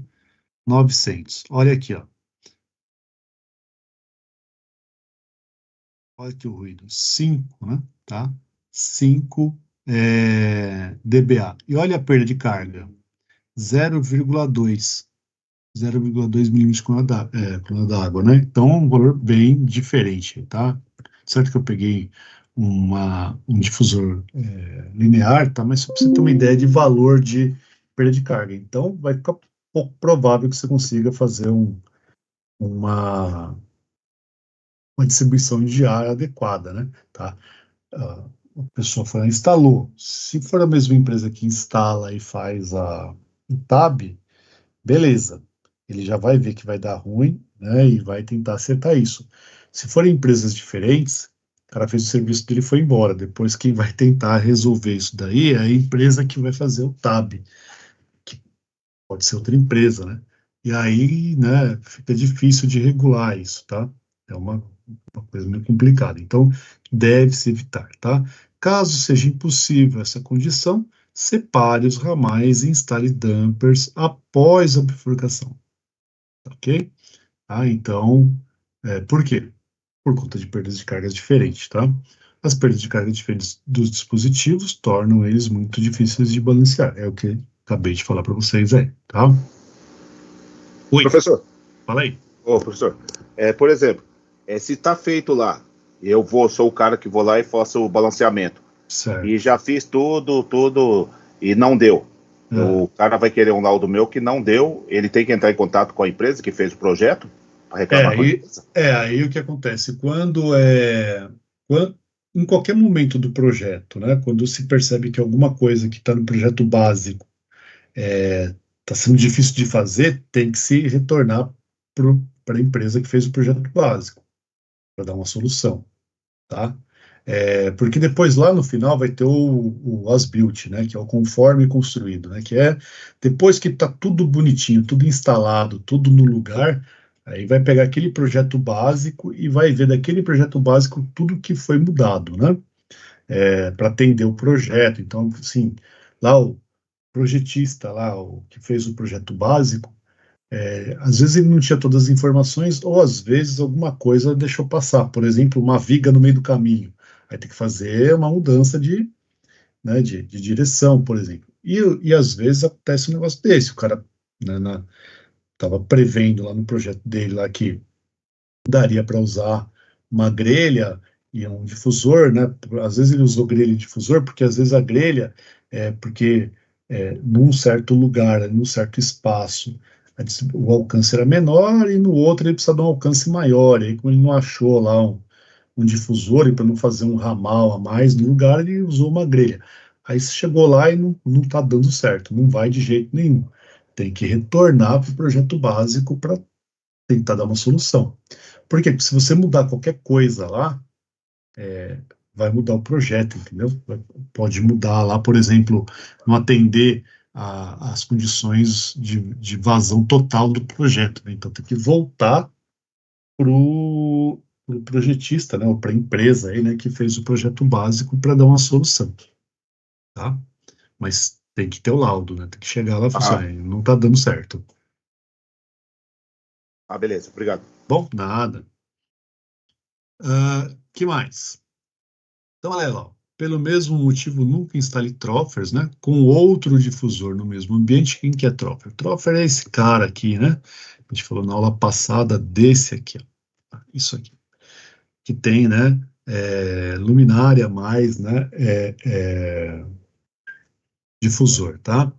900, olha aqui, ó. Olha aqui o ruído, 5, né? Tá? 5 dBA. E olha a perda de carga, 0,2. 0,2 milímetros de coluna d'água, né? Então, um valor bem diferente, tá? Certo que eu peguei um difusor linear, tá? Mas só para você ter uma ideia de valor de perda de carga. Então, vai ficar pouco provável que você consiga fazer uma, uma distribuição de ar adequada, né? Tá? A pessoa foi lá e instalou. Se for a mesma empresa que instala e faz o TAB, beleza. Ele já vai ver que vai dar ruim, né, e vai tentar acertar isso. Se forem empresas diferentes, o cara fez o serviço dele e foi embora. Depois quem vai tentar resolver isso daí é a empresa que vai fazer o TAB, que pode ser outra empresa, né? E aí, né, fica difícil de regular isso, tá? É uma coisa meio complicada. Então, deve-se evitar, tá? Caso seja impossível essa condição, separe os ramais e instale dampers após a bifurcação, ok? Então, por quê? Por conta de perdas de cargas diferentes, tá? As perdas de carga diferentes dos dispositivos tornam eles muito difíceis de balancear. É o que acabei de falar para vocês aí, tá? Oi, Professor, fala aí. professor, por exemplo, se está feito lá, sou o cara que vou lá e faço o balanceamento. Certo. E já fiz tudo, e não deu. O cara vai querer um laudo meu que não deu, ele tem que entrar em contato com a empresa que fez o projeto para reclamar com a empresa. Aí o que acontece? Em qualquer momento do projeto, né, quando se percebe que alguma coisa que está no projeto básico está sendo difícil de fazer, tem que se retornar para a empresa que fez o projeto básico, para dar uma solução, tá? Porque depois lá no final vai ter o as-built, né, que é o conforme construído, né, que é depois que está tudo bonitinho, tudo instalado, tudo no lugar, aí vai pegar aquele projeto básico e vai ver daquele projeto básico tudo que foi mudado, né, para atender o projeto. Então, assim, lá o projetista, lá o que fez o projeto básico, às vezes ele não tinha todas as informações, ou às vezes alguma coisa deixou passar. Por exemplo, uma viga no meio do caminho. Aí tem que fazer uma mudança né, de direção, por exemplo. E às vezes acontece um negócio desse. O cara estava prevendo lá no projeto dele lá que daria para usar uma grelha e um difusor, né? Às vezes ele usou grelha e difusor, porque às vezes a grelha porque num certo lugar, num certo espaço, o alcance era menor e no outro ele precisa de um alcance maior. E aí, como ele não achou lá um difusor e para não fazer um ramal a mais no lugar, ele usou uma grelha. Aí você chegou lá e não está dando certo, não vai de jeito nenhum. Tem que retornar para o projeto básico para tentar dar uma solução. Por quê? Porque se você mudar qualquer coisa lá, vai mudar o projeto, entendeu? Pode mudar lá, por exemplo, não atender as condições de vazão total do projeto, né? Então tem que voltar para o projetista, né? Ou para a empresa aí, né? Que fez o projeto básico para dar uma solução, tá? Mas tem que ter o laudo, né? Tem que chegar lá e falar assim, não está dando certo. Beleza, obrigado. Bom, nada. Que mais? Então, olha lá, ó. Pelo mesmo motivo, nunca instale troffers, né? Com outro difusor no mesmo ambiente. Quem que é troffer? Troffer é esse cara aqui, né? A gente falou na aula passada desse aqui, ó. Isso aqui. Que tem, né? Luminária mais, né? Difusor, tá?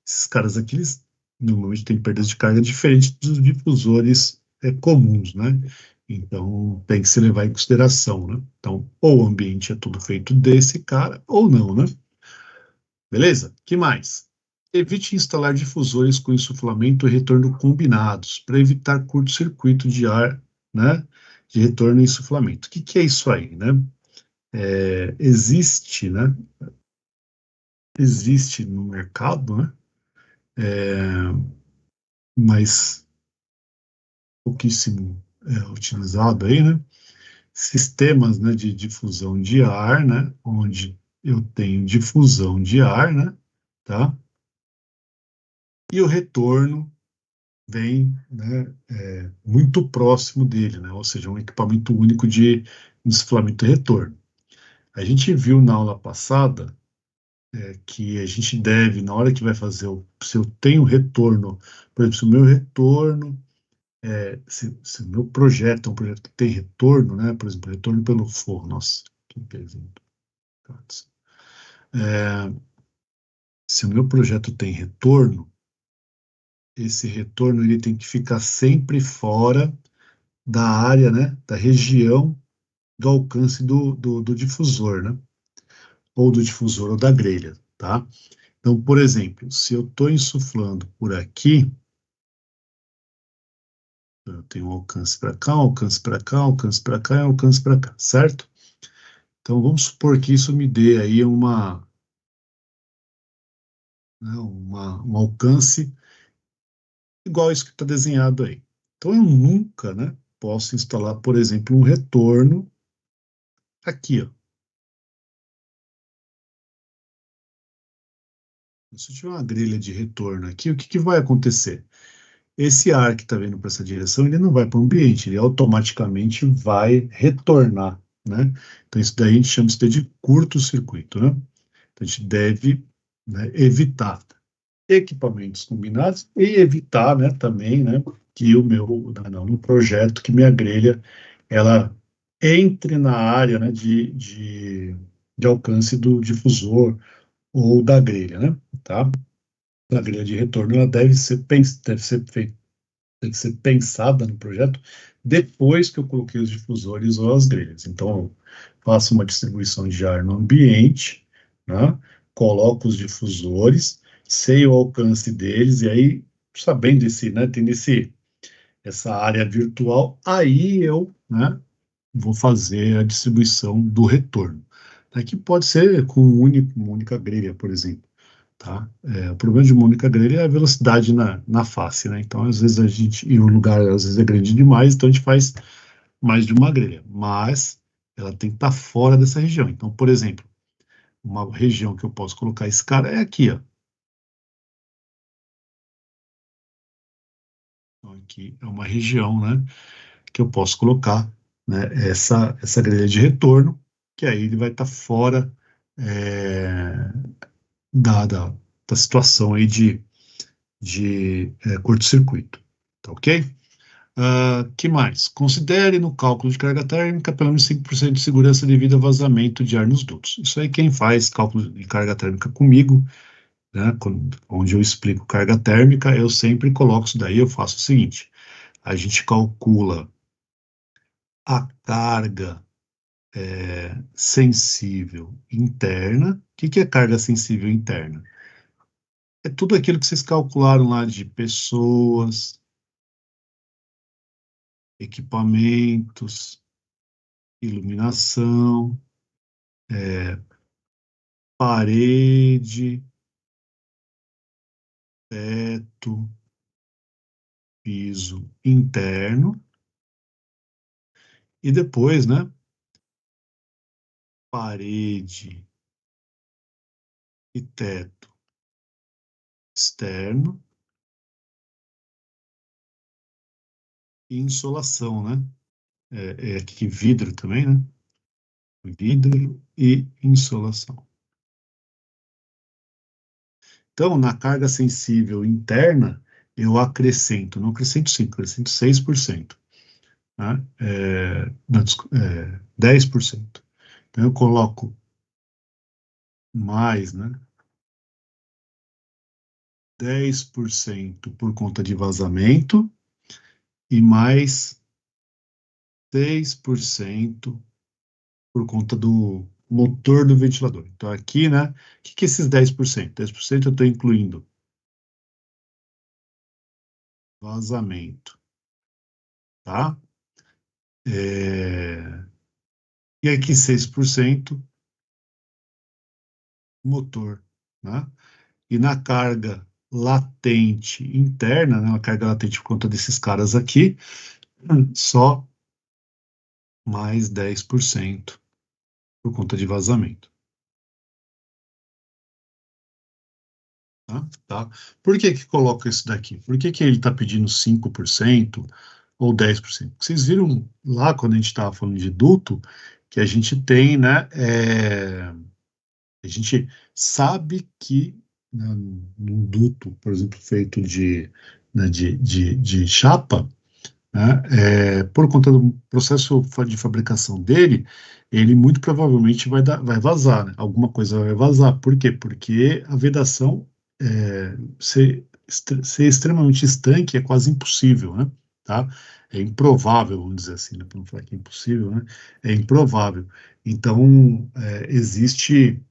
Esses caras aqui, eles normalmente têm perdas de carga diferentes dos difusores comuns, né? Então, tem que se levar em consideração, né? Então, ou o ambiente é tudo feito desse cara, ou não, né? Beleza? Que mais? Evite instalar difusores com insuflamento e retorno combinados, para evitar curto-circuito de ar, né? De retorno e insuflamento. O que que é isso aí, né? Existe, né? Existe no mercado, né? Mas pouquíssimo utilizado aí, né? Sistemas, né, de difusão de ar, né? Onde eu tenho difusão de ar, né? Tá? E o retorno vem, né, muito próximo dele, né? Ou seja, um equipamento único de insuflamento e retorno. A gente viu na aula passada que a gente deve, na hora que vai fazer, se eu tenho retorno, por exemplo, se o meu retorno se o meu projeto é um projeto que tem retorno, né? Por exemplo, retorno pelo forno, nossa, que exemplo. Se o meu projeto tem retorno, esse retorno ele tem que ficar sempre fora da área, né? Da região do alcance do difusor, né? Ou do difusor ou da grelha, tá? Então, por exemplo, se eu estou insuflando por aqui, eu tenho um alcance para cá, um alcance para cá, um alcance para cá e um alcance para cá, certo? Então, vamos supor que isso me dê aí um alcance igual isso que está desenhado aí. Então, eu nunca, né, posso instalar, por exemplo, um retorno aqui, ó. Se eu tiver uma grelha de retorno aqui, o que que vai acontecer? Esse ar que está vindo para essa direção, ele não vai para o ambiente, ele automaticamente vai retornar, né? Então, isso daí a gente chama isso de curto-circuito, né? Então, a gente deve, né, evitar equipamentos combinados e evitar, né, também, né, que o meu, não, no projeto, que minha grelha, ela entre na área, né, de alcance do difusor ou da grelha, né, tá? A grelha de retorno, ela deve ser feita, tem que ser pensada no projeto depois que eu coloquei os difusores ou as grelhas. Então, eu faço uma distribuição de ar no ambiente, né? Coloco os difusores, sei o alcance deles, e aí, sabendo né, tendo essa área virtual, aí eu, né, vou fazer a distribuição do retorno. Aqui pode ser com uma única grelha, por exemplo. Tá? O problema de uma única grelha é a velocidade na face, né? Então, às vezes e o lugar às vezes é grande demais, então a gente faz mais de uma grelha, mas ela tem que estar fora dessa região. Então, por exemplo, uma região que eu posso colocar esse cara é aqui, ó. Então, aqui é uma região, né, que eu posso colocar, né, essa grelha de retorno, que aí ele vai estar fora é, da, da, da situação aí de curto-circuito, tá ok? Que mais? Considere no cálculo de carga térmica pelo menos 5% de segurança devido a vazamento de ar nos dutos. Isso aí quem faz cálculo de carga térmica comigo, né, onde eu explico carga térmica, eu sempre coloco isso daí, eu faço o seguinte, a gente calcula a carga sensível interna. O que que é carga sensível interna? É tudo aquilo que vocês calcularam lá de pessoas, equipamentos, iluminação, parede, teto, piso interno, e depois, né, parede e teto externo e insolação, né? Aqui vidro também, né? Vidro e insolação. Então, na carga sensível interna, eu acrescento, não acrescento 5, acrescento 6%. Né? Não, 10%. Então, eu coloco mais, né? 10% por conta de vazamento e mais 6% por conta do motor do ventilador. Então, aqui, né? O que é esses 10%? 10% eu estou incluindo vazamento, tá? E aqui 6% motor, né? E na carga latente interna, né? A carga latente por conta desses caras aqui, só mais 10% por conta de vazamento. Tá? Por que que coloca isso daqui? Por que que ele está pedindo 5% ou 10%? Vocês viram lá, quando a gente estava falando de duto, que a gente tem, né, a gente sabe que, né, num duto, por exemplo, feito né, de chapa, né, por conta do processo de fabricação dele, ele muito provavelmente vai vazar, né? Alguma coisa vai vazar. Por quê? Porque a vedação ser extremamente estanque é quase impossível, né? Tá? É improvável, vamos dizer assim, né? Para não falar que é impossível, né? É improvável. Então, existe,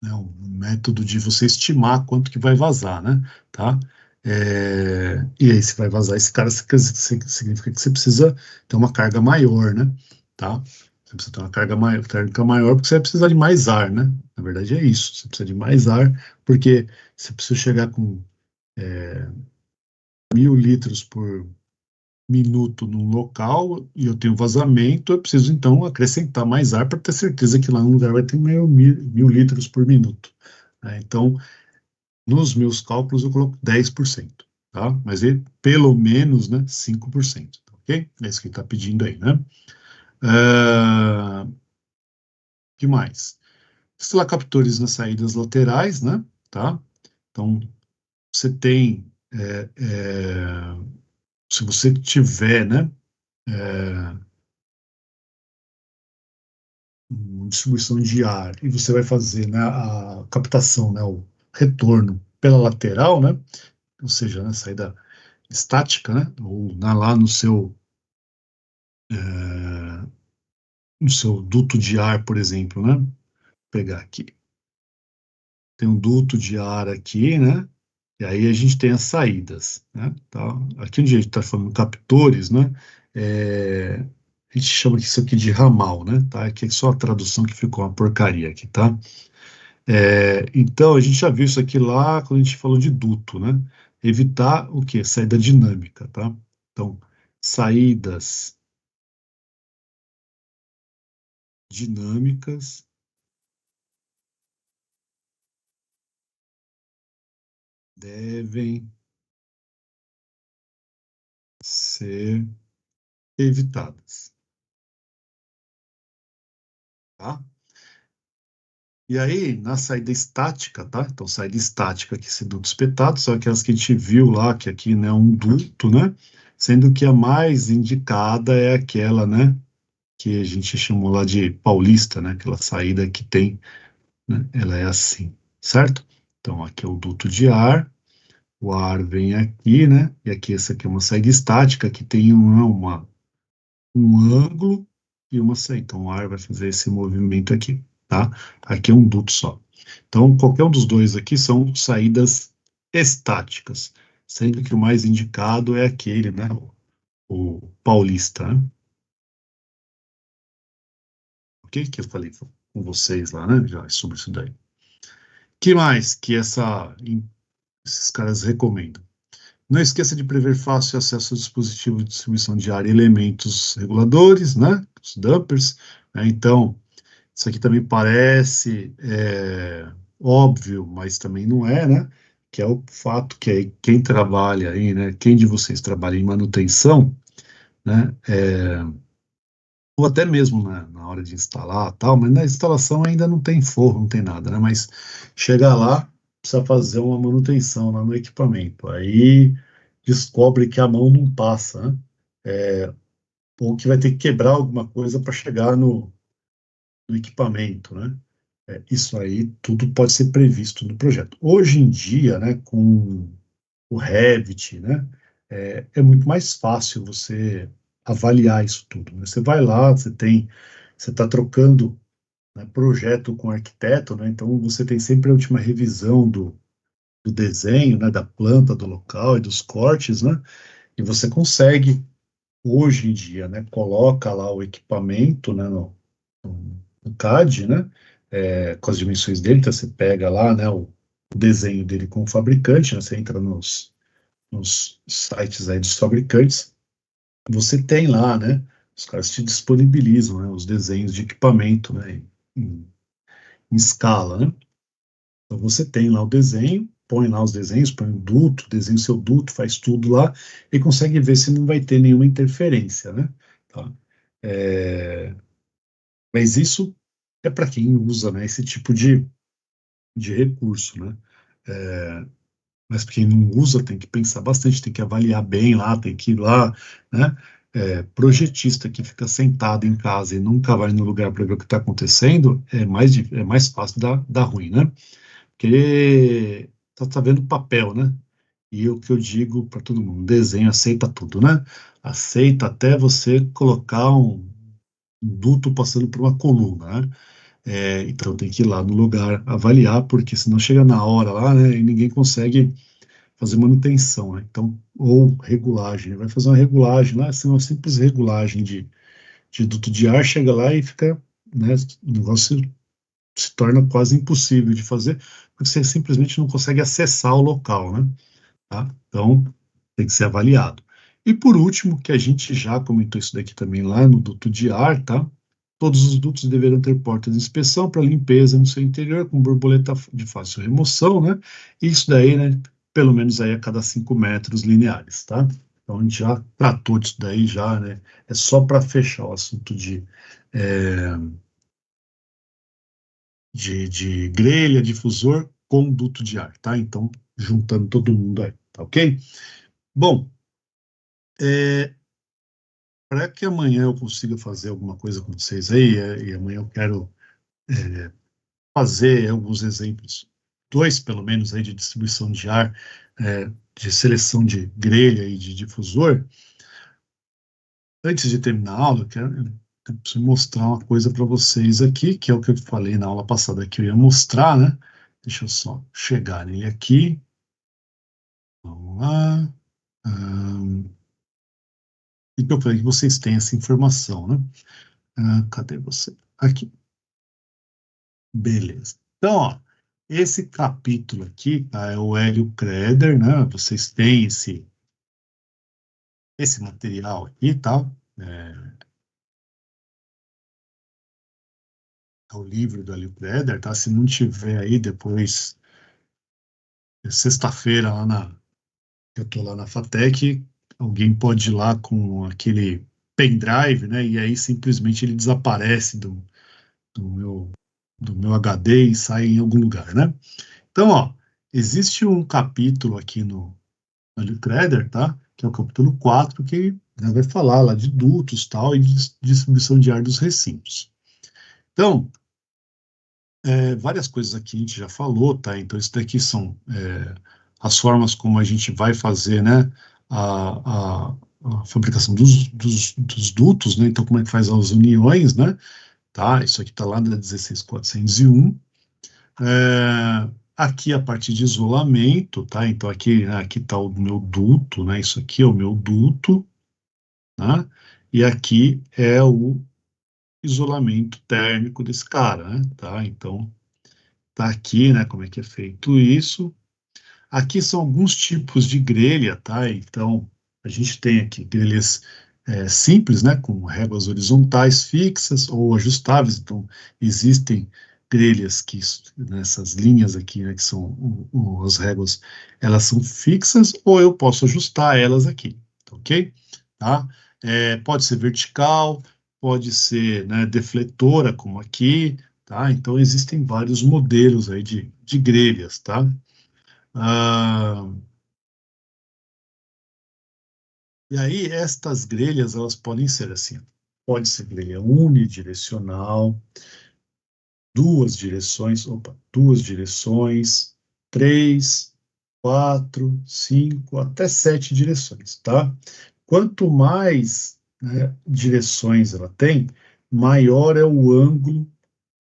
né, um método de você estimar quanto que vai vazar, né? Tá? E aí, se vai vazar esse cara, significa que você precisa ter uma carga maior, né? Tá? Você precisa ter uma carga maior porque você vai precisar de mais ar, né? Na verdade é isso, você precisa de mais ar, porque você precisa chegar com 1.000 litros por minuto num local e eu tenho vazamento, eu preciso então acrescentar mais ar para ter certeza que lá no lugar vai ter 1.000 litros por minuto, né? Então, nos meus cálculos, eu coloco 10%, tá? Mas pelo menos, né, 5%, ok? É isso que ele está pedindo aí, né? Que mais? Captores nas saídas laterais, né? Tá? Então, você tem, se você tiver, né, uma distribuição de ar e você vai fazer, né, a captação, né, o retorno pela lateral, né? Ou seja, né, saída estática, né? Ou lá no seu duto de ar, por exemplo, né? Vou pegar aqui. Tem um duto de ar aqui, né? E aí a gente tem as saídas, né? Tá? Aqui onde a gente está falando captores, né? A gente chama isso aqui de ramal, né? Tá? Aqui é só a tradução que ficou uma porcaria aqui, tá? Então a gente já viu isso aqui lá quando a gente falou de duto, né? Evitar o quê? Saída dinâmica, tá? Então, saídas dinâmicas devem ser evitadas, tá? E aí, na saída estática, tá? Então, saída estática, que esse duto espetado, são aquelas que a gente viu lá, que aqui, né, é um duto, né? Sendo que a mais indicada é aquela, né, que a gente chamou lá de paulista, né? Aquela saída que tem, né? Ela é assim, certo? Então, aqui é o duto de ar, o ar vem aqui, né? E aqui, essa aqui é uma saída estática, que tem um ângulo e uma saída. Então, o ar vai fazer esse movimento aqui, tá? Aqui é um duto só. Então, qualquer um dos dois aqui são saídas estáticas, sendo que o mais indicado é aquele, né? o Paulista, né? O que eu falei com vocês lá, né? Já sobre isso daí. Que mais que esses caras recomendam? Não esqueça de prever fácil acesso ao dispositivo de distribuição de ar e elementos reguladores, né? Os dumpers, né? Então, isso aqui também parece óbvio, mas também não é, né? Que é o fato que quem trabalha aí, né? Quem de vocês trabalha em manutenção, né? Ou até mesmo na hora de instalar tal, mas na instalação ainda não tem forro, não tem nada, né? Mas chega lá, precisa fazer uma manutenção lá no equipamento. Aí descobre que a mão não passa, né? Ou que vai ter que quebrar alguma coisa para chegar no equipamento, né? Isso aí tudo pode ser previsto no projeto. Hoje em dia, né, com o Revit, né, é muito mais fácil você avaliar isso tudo, né? Você vai lá, você está trocando, né, projeto com arquiteto, né? Então você tem sempre a última revisão do desenho, né, da planta, do local e dos cortes, né? E você consegue hoje em dia, né, coloca lá o equipamento, né, no CAD, né, com as dimensões dele, então você pega lá, né, o desenho dele com o fabricante, né, você entra nos sites aí dos fabricantes, você tem lá, né, os caras te disponibilizam, né, os desenhos de equipamento, né, em escala, né, então você tem lá o desenho, põe lá os desenhos, põe o duto, desenha o seu duto, faz tudo lá e consegue ver se não vai ter nenhuma interferência, né, tá? Mas isso é para quem usa, né, esse tipo de recurso, né? Mas para quem não usa, tem que pensar bastante, tem que avaliar bem lá, tem que ir lá, né? Projetista que fica sentado em casa e nunca vai no lugar para ver o que está acontecendo, é mais fácil dar ruim, né? Porque tá vendo papel, né? E o que eu digo para todo mundo, desenho aceita tudo, né? Aceita até você colocar um duto passando por uma coluna, né? Então tem que ir lá no lugar avaliar, porque senão chega na hora lá, né, e ninguém consegue fazer manutenção, né? Então, ou regulagem, vai fazer uma regulagem lá, assim, uma simples regulagem de duto de ar, chega lá e fica, né, o negócio se torna quase impossível de fazer, porque você simplesmente não consegue acessar o local, né? Tá? Então, tem que ser avaliado. E por último, que a gente já comentou isso daqui também lá no duto de ar, tá? Todos os dutos deverão ter portas de inspeção para limpeza no seu interior, com borboleta de fácil remoção, né? E isso daí, né? Pelo menos aí a cada 5 metros lineares, tá? Então a gente já tratou disso daí já, né? É só para fechar o assunto é, de grelha, difusor com duto de ar, tá? Então, juntando todo mundo aí, tá ok? Bom, para que amanhã eu consiga fazer alguma coisa com vocês aí, e amanhã eu quero fazer alguns exemplos, dois pelo menos aí de distribuição de ar, de seleção de grelha e de difusor. Antes de terminar a aula, eu preciso mostrar uma coisa para vocês aqui, que é o que eu falei na aula passada que eu ia mostrar, né? Deixa eu só chegar nele aqui. Vamos lá. E que eu falei que vocês têm essa informação, né? Cadê você? Aqui. Beleza. Então, ó, esse capítulo aqui, tá, é o Hélio Kreder, né? Vocês têm esse material aqui, tá? É o livro do Hélio Kreder, tá? Se não tiver aí depois, sexta-feira, eu tô lá na FATEC, alguém pode ir lá com aquele pendrive, né? E aí simplesmente ele desaparece do meu, do meu HD e sai em algum lugar, né? Então, ó, existe um capítulo aqui no Hélio Kreder, tá? Que é o capítulo 4, que, né, vai falar lá de dutos tal, e de distribuição de ar dos recintos. Então, várias coisas aqui a gente já falou, tá? Então, isso daqui são as formas como a gente vai fazer, né, a fabricação dos dutos, né? Então, como é que faz as uniões, né? Tá? Isso aqui está lá na 16401. Aqui a parte de isolamento, tá? Então aqui está o meu duto, né? Isso aqui é o meu duto, né? E aqui é o isolamento térmico desse cara, né? Tá? Então, tá aqui, né, como é que é feito isso. Aqui são alguns tipos de grelha, tá? Então, a gente tem aqui grelhas simples, né, com réguas horizontais fixas ou ajustáveis. Então, existem grelhas que, nessas linhas aqui, né, que são as réguas, elas são fixas ou eu posso ajustar elas aqui, ok? Tá? Pode ser vertical, pode ser, né, defletora, como aqui, tá? Então, existem vários modelos aí de grelhas, tá? Ah, e aí, estas grelhas, elas podem ser assim, pode ser grelha unidirecional, duas direções, três, quatro, cinco, até sete direções, tá? Quanto mais, né, direções ela tem, maior é o ângulo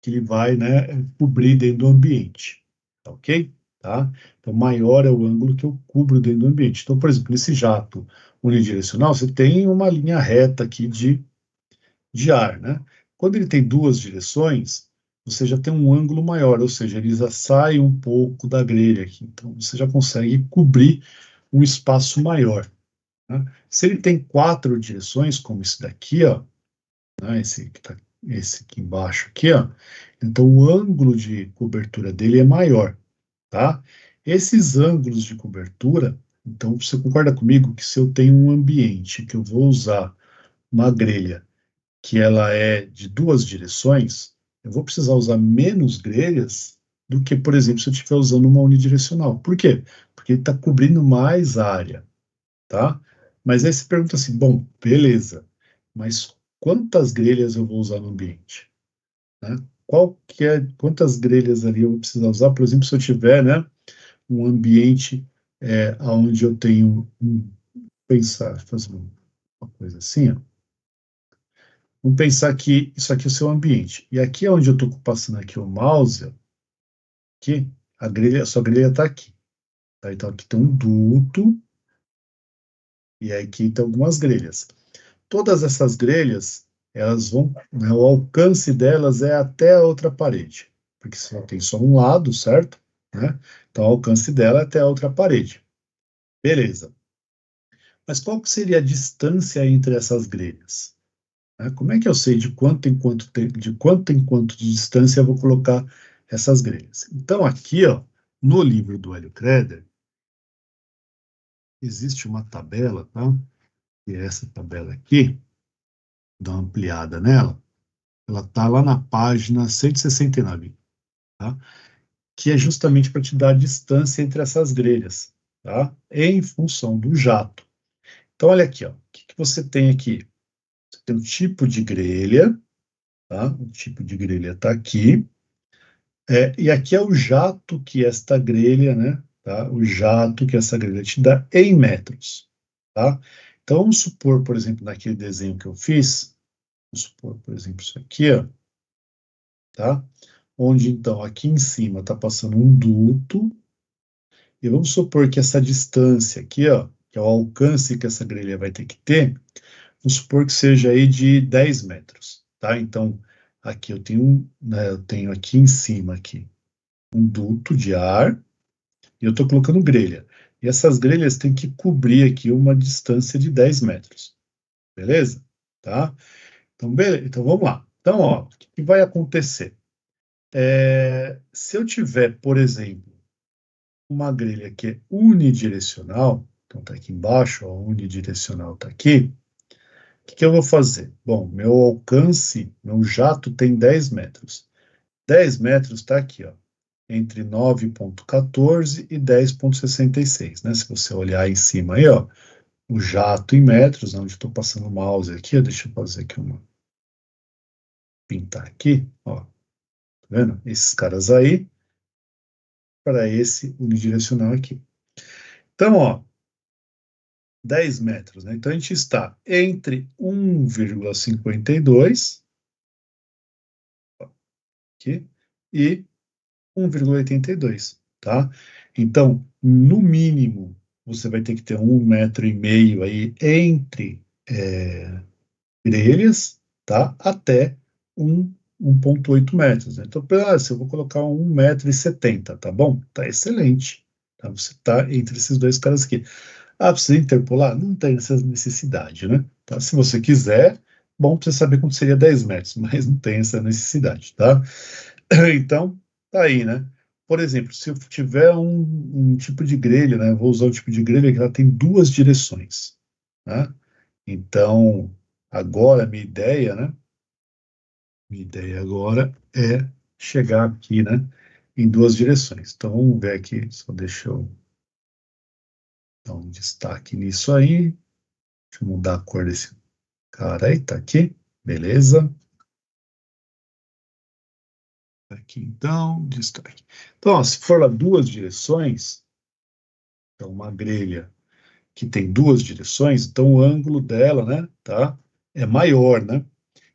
que ele vai, né, cobrir dentro do ambiente, tá ok? Tá? Então, maior é o ângulo que eu cubro dentro do ambiente. Então, por exemplo, nesse jato unidirecional, você tem uma linha reta aqui de ar, né? Quando ele tem duas direções, você já tem um ângulo maior, ou seja, ele já sai um pouco da grelha aqui. Então, você já consegue cobrir um espaço maior, né? Se ele tem quatro direções, como esse daqui, ó, né, esse aqui embaixo aqui, ó, então o ângulo de cobertura dele é maior, tá? Esses ângulos de cobertura, então você concorda comigo que se eu tenho um ambiente que eu vou usar uma grelha que ela é de duas direções, eu vou precisar usar menos grelhas do que, por exemplo, se eu estiver usando uma unidirecional. Por quê? Porque ele está cobrindo mais área, tá? Mas aí você pergunta assim, bom, beleza, mas quantas grelhas eu vou usar no ambiente, né? Quantas grelhas ali eu vou precisar usar, por exemplo, se eu tiver, né, um ambiente onde eu tenho fazer uma coisa assim, ó. Vamos pensar que isso aqui é o seu ambiente. E aqui é onde eu estou passando aqui o mouse, ó, aqui, a sua grelha está aqui. Tá? Então aqui tem um duto, e aqui tem algumas grelhas. Todas essas grelhas, elas vão, né, o alcance delas é até a outra parede, porque só tem só um lado, certo? Né? Então, o alcance dela é até a outra parede. Beleza. Mas qual que seria a distância entre essas grelhas? Né? Como é que eu sei de quanto em quanto de distância eu vou colocar essas grelhas? Então, aqui, ó, no livro do Hélio Credder, existe uma tabela, tá? E é essa tabela aqui, dá uma ampliada nela, ela está lá na página 169, tá? Que é justamente para te dar a distância entre essas grelhas, tá? Em função do jato. Então, olha aqui, ó, o que você tem aqui? Você tem um tipo de grelha, tá? O tipo de grelha está aqui, e aqui é o jato que esta grelha, né? Tá? O jato que essa grelha te dá em metros, tá? Então, vamos supor, por exemplo, naquele desenho que eu fiz, vamos supor, por exemplo, isso aqui, ó, tá? Onde, então, aqui em cima está passando um duto, e vamos supor que essa distância aqui, ó, que é o alcance que essa grelha vai ter que ter, vamos supor que seja aí de 10 metros, tá? Então, aqui eu tenho, né, eu tenho aqui em cima aqui um duto de ar, e eu estou colocando grelha. E essas grelhas têm que cobrir aqui uma distância de 10 metros, beleza? Tá? Então, beleza. Então, vamos lá. Então, ó, o que vai acontecer? Se eu tiver, por exemplo, uma grelha que é unidirecional, então está aqui embaixo, ó, unidirecional está aqui, o que eu vou fazer? Bom, meu alcance, meu jato tem 10 metros. 10 metros está aqui, ó, entre 9,14 e 10,66, né? Se você olhar em cima aí, ó, o jato em metros, onde estou passando o mouse aqui, ó, deixa eu fazer aqui pintar aqui, ó, tá vendo? Esses caras aí, para esse unidirecional aqui. Então, ó, 10 metros, né? Então a gente está entre 1,52 aqui e 1,82, tá? Então, no mínimo, você vai ter que ter 1,5 metro aí entre grelhas, tá? Até 1,8 metros, né? Então, se eu vou colocar 1,70 m, tá bom? Tá excelente. Tá? Você tá entre esses dois caras aqui. Ah, precisa interpolar? Não tem essa necessidade, né? Tá? Se você quiser, bom pra você saber quanto seria 10 metros, mas não tem essa necessidade, tá? Então, tá aí, né? Por exemplo, se eu tiver um tipo de grelha, né? Vou usar um tipo de grelha que ela tem duas direções, né? Então, agora, minha ideia, né? Minha ideia agora é chegar aqui, né? Em duas direções. Então, vamos ver aqui, só deixa eu dar um destaque nisso aí. Deixa eu mudar a cor desse cara aí, tá aqui. Beleza. Aqui, então, destaque. Então, ó, se for lá duas direções, então uma grelha que tem duas direções, então o ângulo dela, né, tá, é maior, né?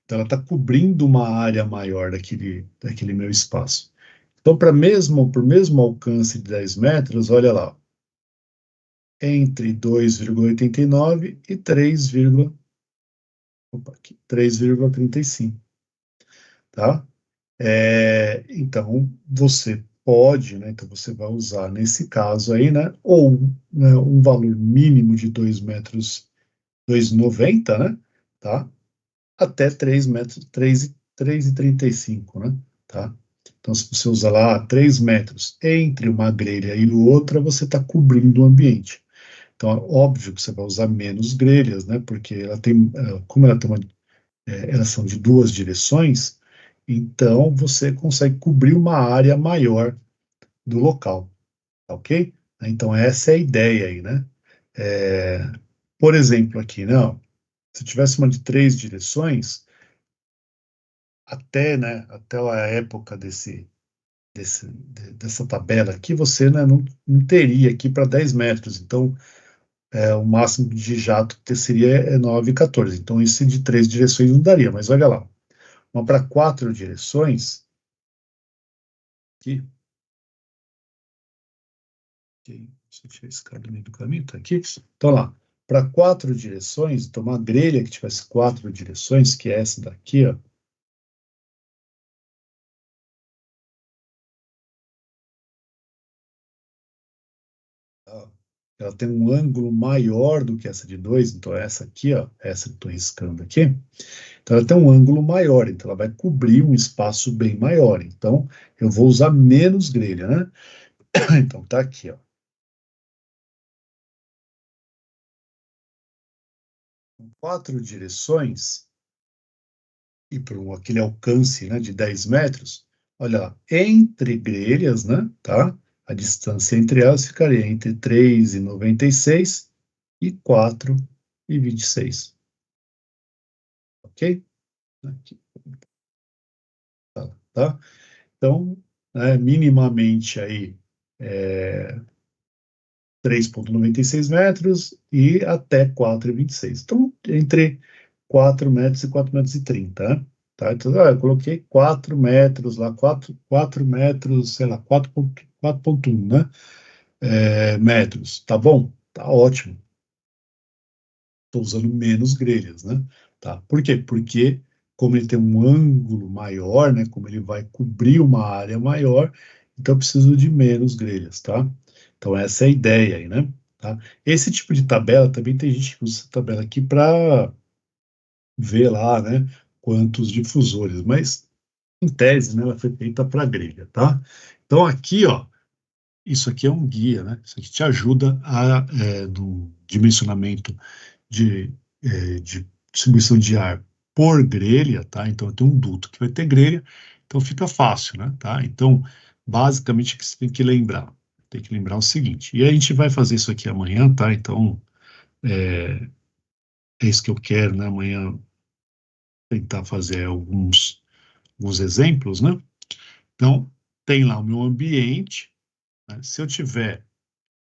Então ela está cobrindo uma área maior daquele meu espaço. Então, por mesmo alcance de 10 metros, olha lá, entre 2,89 e 3,35, tá? Então, você pode, né? Então, você vai usar, nesse caso aí, né? Ou, né, um valor mínimo de 2 metros, 2,90, né? Tá? Até 3 metros, 3,35, né? Tá? Então, se você usar lá 3 metros entre uma grelha e outra, você está cobrindo o ambiente. Então, é óbvio que você vai usar menos grelhas, né? Porque como elas são de duas direções, então você consegue cobrir uma área maior do local, tá ok? Então, essa é a ideia aí, né? É, por exemplo, aqui, não, se tivesse uma de três direções, até a época dessa tabela aqui, você, né, não teria aqui para 10 metros. Então, o máximo de jato que seria 9,14. Então, isso de três direções não daria, mas olha lá. Uma para quatro direções, aqui, ok, deixa eu tirar esse cara do meio do caminho, tá aqui. Então, lá, para quatro direções, então uma grelha que tivesse quatro direções, que é essa daqui, ó, ela tem um ângulo maior do que essa de dois, então essa aqui, ó, essa que eu estou riscando aqui, então ela tem um ângulo maior, então ela vai cobrir um espaço bem maior. Então, eu vou usar menos grelha, né? Então tá aqui, ó. Quatro direções e para aquele alcance, né, de 10 metros, olha lá, entre grelhas, né, tá? A distância entre elas ficaria entre 3,96 e 4,26. Ok? Aqui, tá? Então, minimamente aí, 3,96 metros e até 4,26. Então, entre 4 metros e 4 metros e 30, né? Tá? Então, eu coloquei 4 metros lá, 4 metros, sei lá, 4,1, né? Metros. Tá bom? Tá ótimo. Estou usando menos grelhas, né? Tá? Por quê? Porque como ele tem um ângulo maior, né? Como ele vai cobrir uma área maior, então eu preciso de menos grelhas, tá? Então essa é a ideia aí, né? Tá? Esse tipo de tabela também tem gente que usa essa tabela aqui para ver lá, né? Quantos difusores, mas em tese, né? Ela foi feita para grelha, tá? Então aqui, ó, isso aqui é um guia, né? Isso aqui te ajuda do dimensionamento de distribuição de ar por grelha, tá? Então, tem um duto que vai ter grelha, então fica fácil, né? Tá? Então, basicamente, o que você tem que lembrar? Tem que lembrar o seguinte, e a gente vai fazer isso aqui amanhã, tá? Então, é isso que eu quero, né? Amanhã tentar fazer alguns exemplos, né? Então, tem lá o meu ambiente, né? Se eu tiver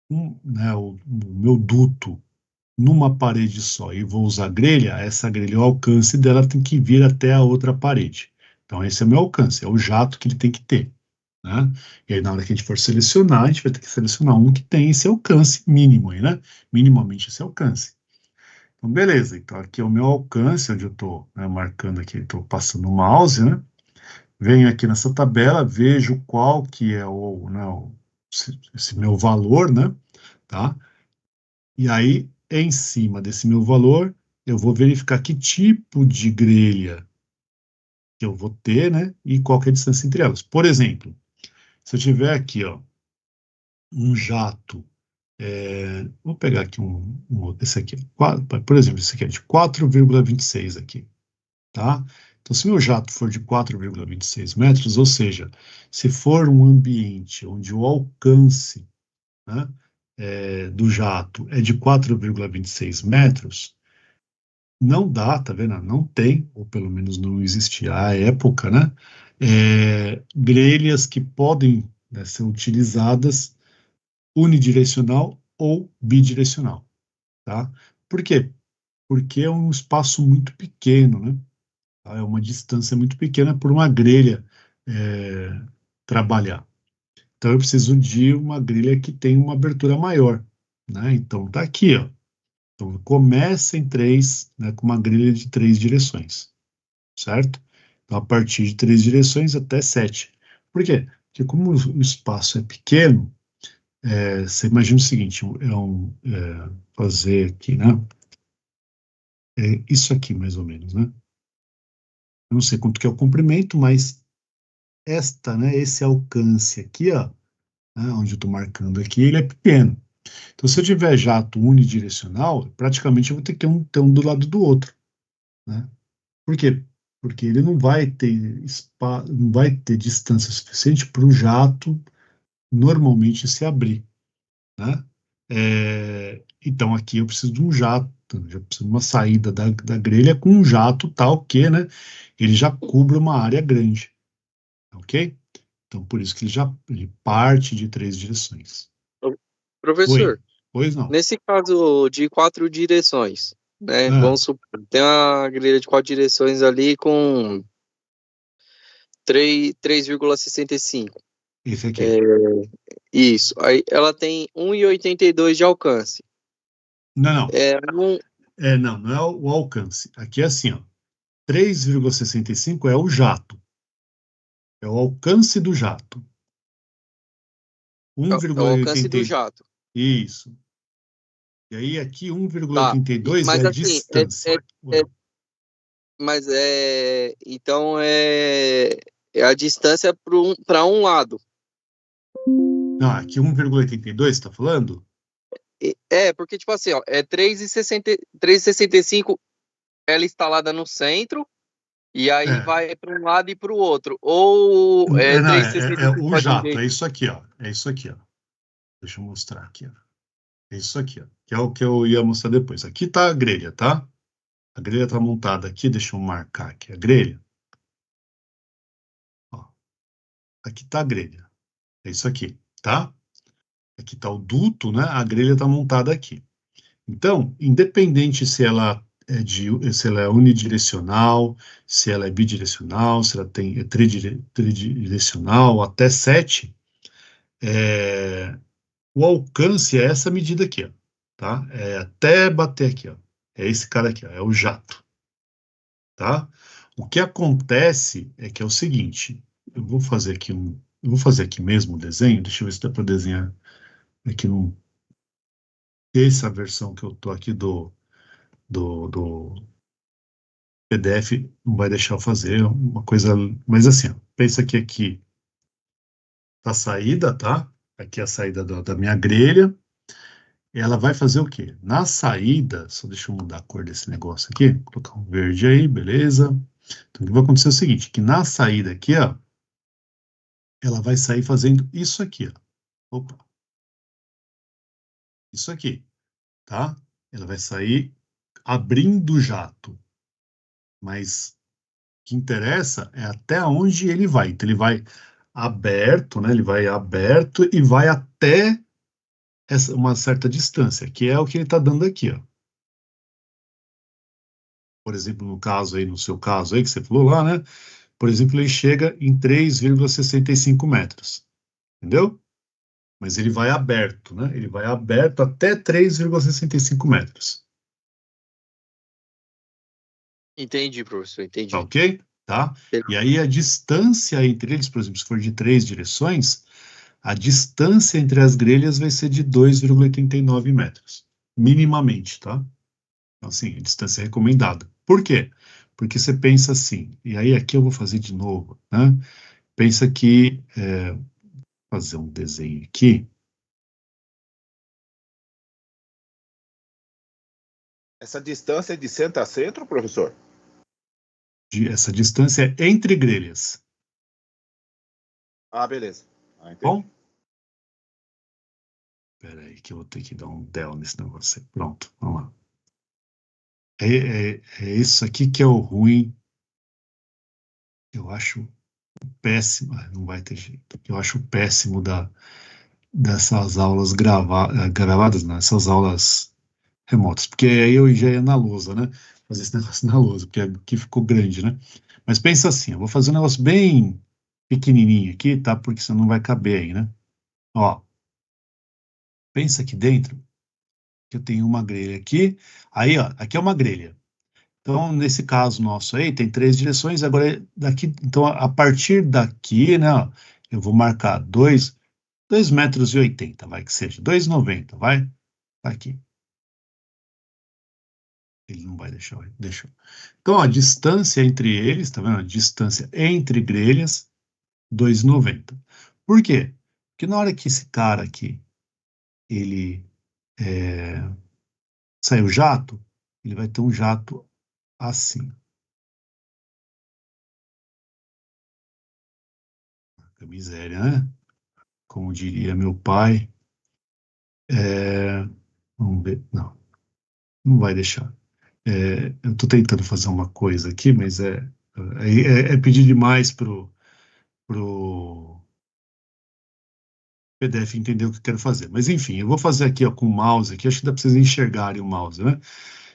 o meu duto numa parede só e vou usar grelha, essa grelha, o alcance dela tem que vir até a outra parede. Então, esse é o meu alcance, é o jato que ele tem que ter, né? E aí, na hora que a gente for selecionar, a gente vai ter que selecionar um que tem esse alcance mínimo aí, né? Minimamente esse alcance. Então, beleza. Então, aqui é o meu alcance, onde eu estou, né, marcando aqui, estou passando o mouse, né? Venho aqui nessa tabela, vejo qual que é esse meu valor, né? Tá? E aí, em cima desse meu valor, eu vou verificar que tipo de grelha que eu vou ter, né? E qual que é a distância entre elas. Por exemplo, se eu tiver aqui, ó, um jato, vou pegar aqui esse aqui, por exemplo, esse aqui é de 4,26 aqui, tá? Então, se meu jato for de 4,26 metros, ou seja, se for um ambiente onde o alcance, né, do jato é de 4,26 metros, não dá, tá vendo? Não tem, ou pelo menos não existia à época, né? Grelhas que podem, né, ser utilizadas unidirecional ou bidirecional, tá? Por quê? Porque é um espaço muito pequeno, né? Tá? É uma distância muito pequena por uma grelha trabalhar. Então eu preciso de uma grelha que tenha uma abertura maior, né? Então tá aqui, ó. Então começa em três, né, com uma grelha de 3 direções, certo? Então a partir de 3 direções até 7. Por quê? Porque como o espaço é pequeno, você imagina o seguinte, fazer aqui, né? Isso aqui mais ou menos, né? Eu não sei quanto que é o comprimento, mas né, esse alcance aqui, ó, né, onde eu estou marcando aqui, ele é pequeno. Então, se eu tiver jato unidirecional, praticamente eu vou ter um do lado do outro, né? Por quê? Porque ele não vai ter não vai ter distância suficiente para o jato normalmente se abrir, né? Então, aqui eu preciso de um jato, já preciso de uma saída da grelha com um jato tal que, né, ele já cubra uma área grande, ok? Então, por isso que ele parte de 3 direções. Oi, Professor, pois não. nesse caso de 4 direções, né? Ah, Vamos supor, tem uma grelha de 4 direções ali com 3,65. esse aqui. É, isso. Aí ela tem 1,82 de alcance. Não, não. É um, Não é o alcance. Aqui é assim, ó. 3,65 é o jato. É o alcance do jato. é o alcance do 1,80. jato. Isso. E aí aqui Tá. 1,82 é Mas a assim, distância. é- mas é a distância para um lado. Não, aqui 1,82 está falando? Porque, tipo assim, ó, é 3,65 ela instalada no centro, e aí É. vai para um lado e para o outro. Ou é Não, três sessenta e cinco o para a jato, é direita. isso aqui, ó. É isso aqui, ó. Deixa eu mostrar aqui, ó. É isso aqui, ó. Que é o que eu ia mostrar depois. Aqui tá a grelha, tá? A grelha tá montada aqui, deixa eu marcar aqui a grelha. Ó, aqui tá a grelha. É isso aqui, tá? Aqui tá o duto, né? A grelha tá montada aqui. Então, independente se ela é unidirecional, se ela é bidirecional, se ela é tridirecional, até 7, o alcance é essa medida aqui, ó, tá? É até bater aqui, ó. É esse cara aqui, ó, é o jato, tá? O que acontece é que é o seguinte, eu vou fazer aqui mesmo o desenho, deixa eu ver se dá para desenhar aqui no essa versão que eu tô aqui do PDF não vai deixar eu fazer uma coisa, mas assim, ó, pensa que aqui tá a saída, tá? Aqui é a saída da minha grelha. Ela vai fazer o quê? Na saída, só deixa eu mudar a cor desse negócio aqui, vou colocar um verde aí, beleza? Então, o que vai acontecer é o seguinte, que na saída aqui, ó, ela vai sair fazendo isso aqui, ó. Opa, isso aqui, tá? Ela vai sair abrindo o jato, mas o que interessa é até onde ele vai. Então, ele vai aberto, né? Ele vai aberto e vai até uma certa distância, que é o que ele está dando aqui, ó. Por exemplo, no seu caso aí, que você falou lá, né? Por exemplo, ele chega em 3,65 metros, entendeu? Mas ele vai aberto, né? Ele vai aberto até 3,65 metros. Entendi, professor, Tá entendi. ok? Tá? E aí a distância entre eles, por exemplo, se for de 3 direções, a distância entre as grelhas vai ser de 2,89 metros, minimamente, tá? Então, assim, a distância recomendada. Por quê? Porque você pensa assim, e aí aqui eu vou fazer de novo, né? Pensa que, fazer um desenho aqui, Essa distância é de centro a centro, professor? essa distância entre grelhas, Ah, beleza. Ah, tá entendi. bom? Espera aí que eu vou ter que dar um del nesse negócio aí. Pronto, vamos lá. É isso aqui que é o ruim, eu acho péssimo, não vai ter jeito, eu acho péssimo dessas aulas gravadas, né, essas aulas remotas, porque aí eu já ia na lousa, né, fazer esse negócio na lousa, porque aqui ficou grande, né, mas pensa assim, eu vou fazer um negócio bem pequenininho aqui, tá, porque senão não vai caber aí, né, ó, pensa aqui dentro, que eu tenho uma grelha aqui, aí, ó, aqui é uma grelha. Então, nesse caso nosso aí, tem 3 direções, agora daqui, então a partir daqui, né, ó, eu vou marcar 2,80 metros, vai que seja, 2,90, vai, tá aqui. Ele não vai deixar, deixa. Então, a distância entre eles, tá vendo? A distância entre grelhas, 2,90. Por quê? Porque na hora que esse cara aqui, ele sair o jato, ele vai ter um jato assim. Que miséria, né? Como diria meu pai. Vamos ver. Não, não vai deixar. Eu estou tentando fazer uma coisa aqui, mas é pedir demais pro PDF entender o que eu quero fazer. Mas enfim, eu vou fazer aqui ó, com o mouse aqui, acho que dá para vocês enxergarem o mouse, né?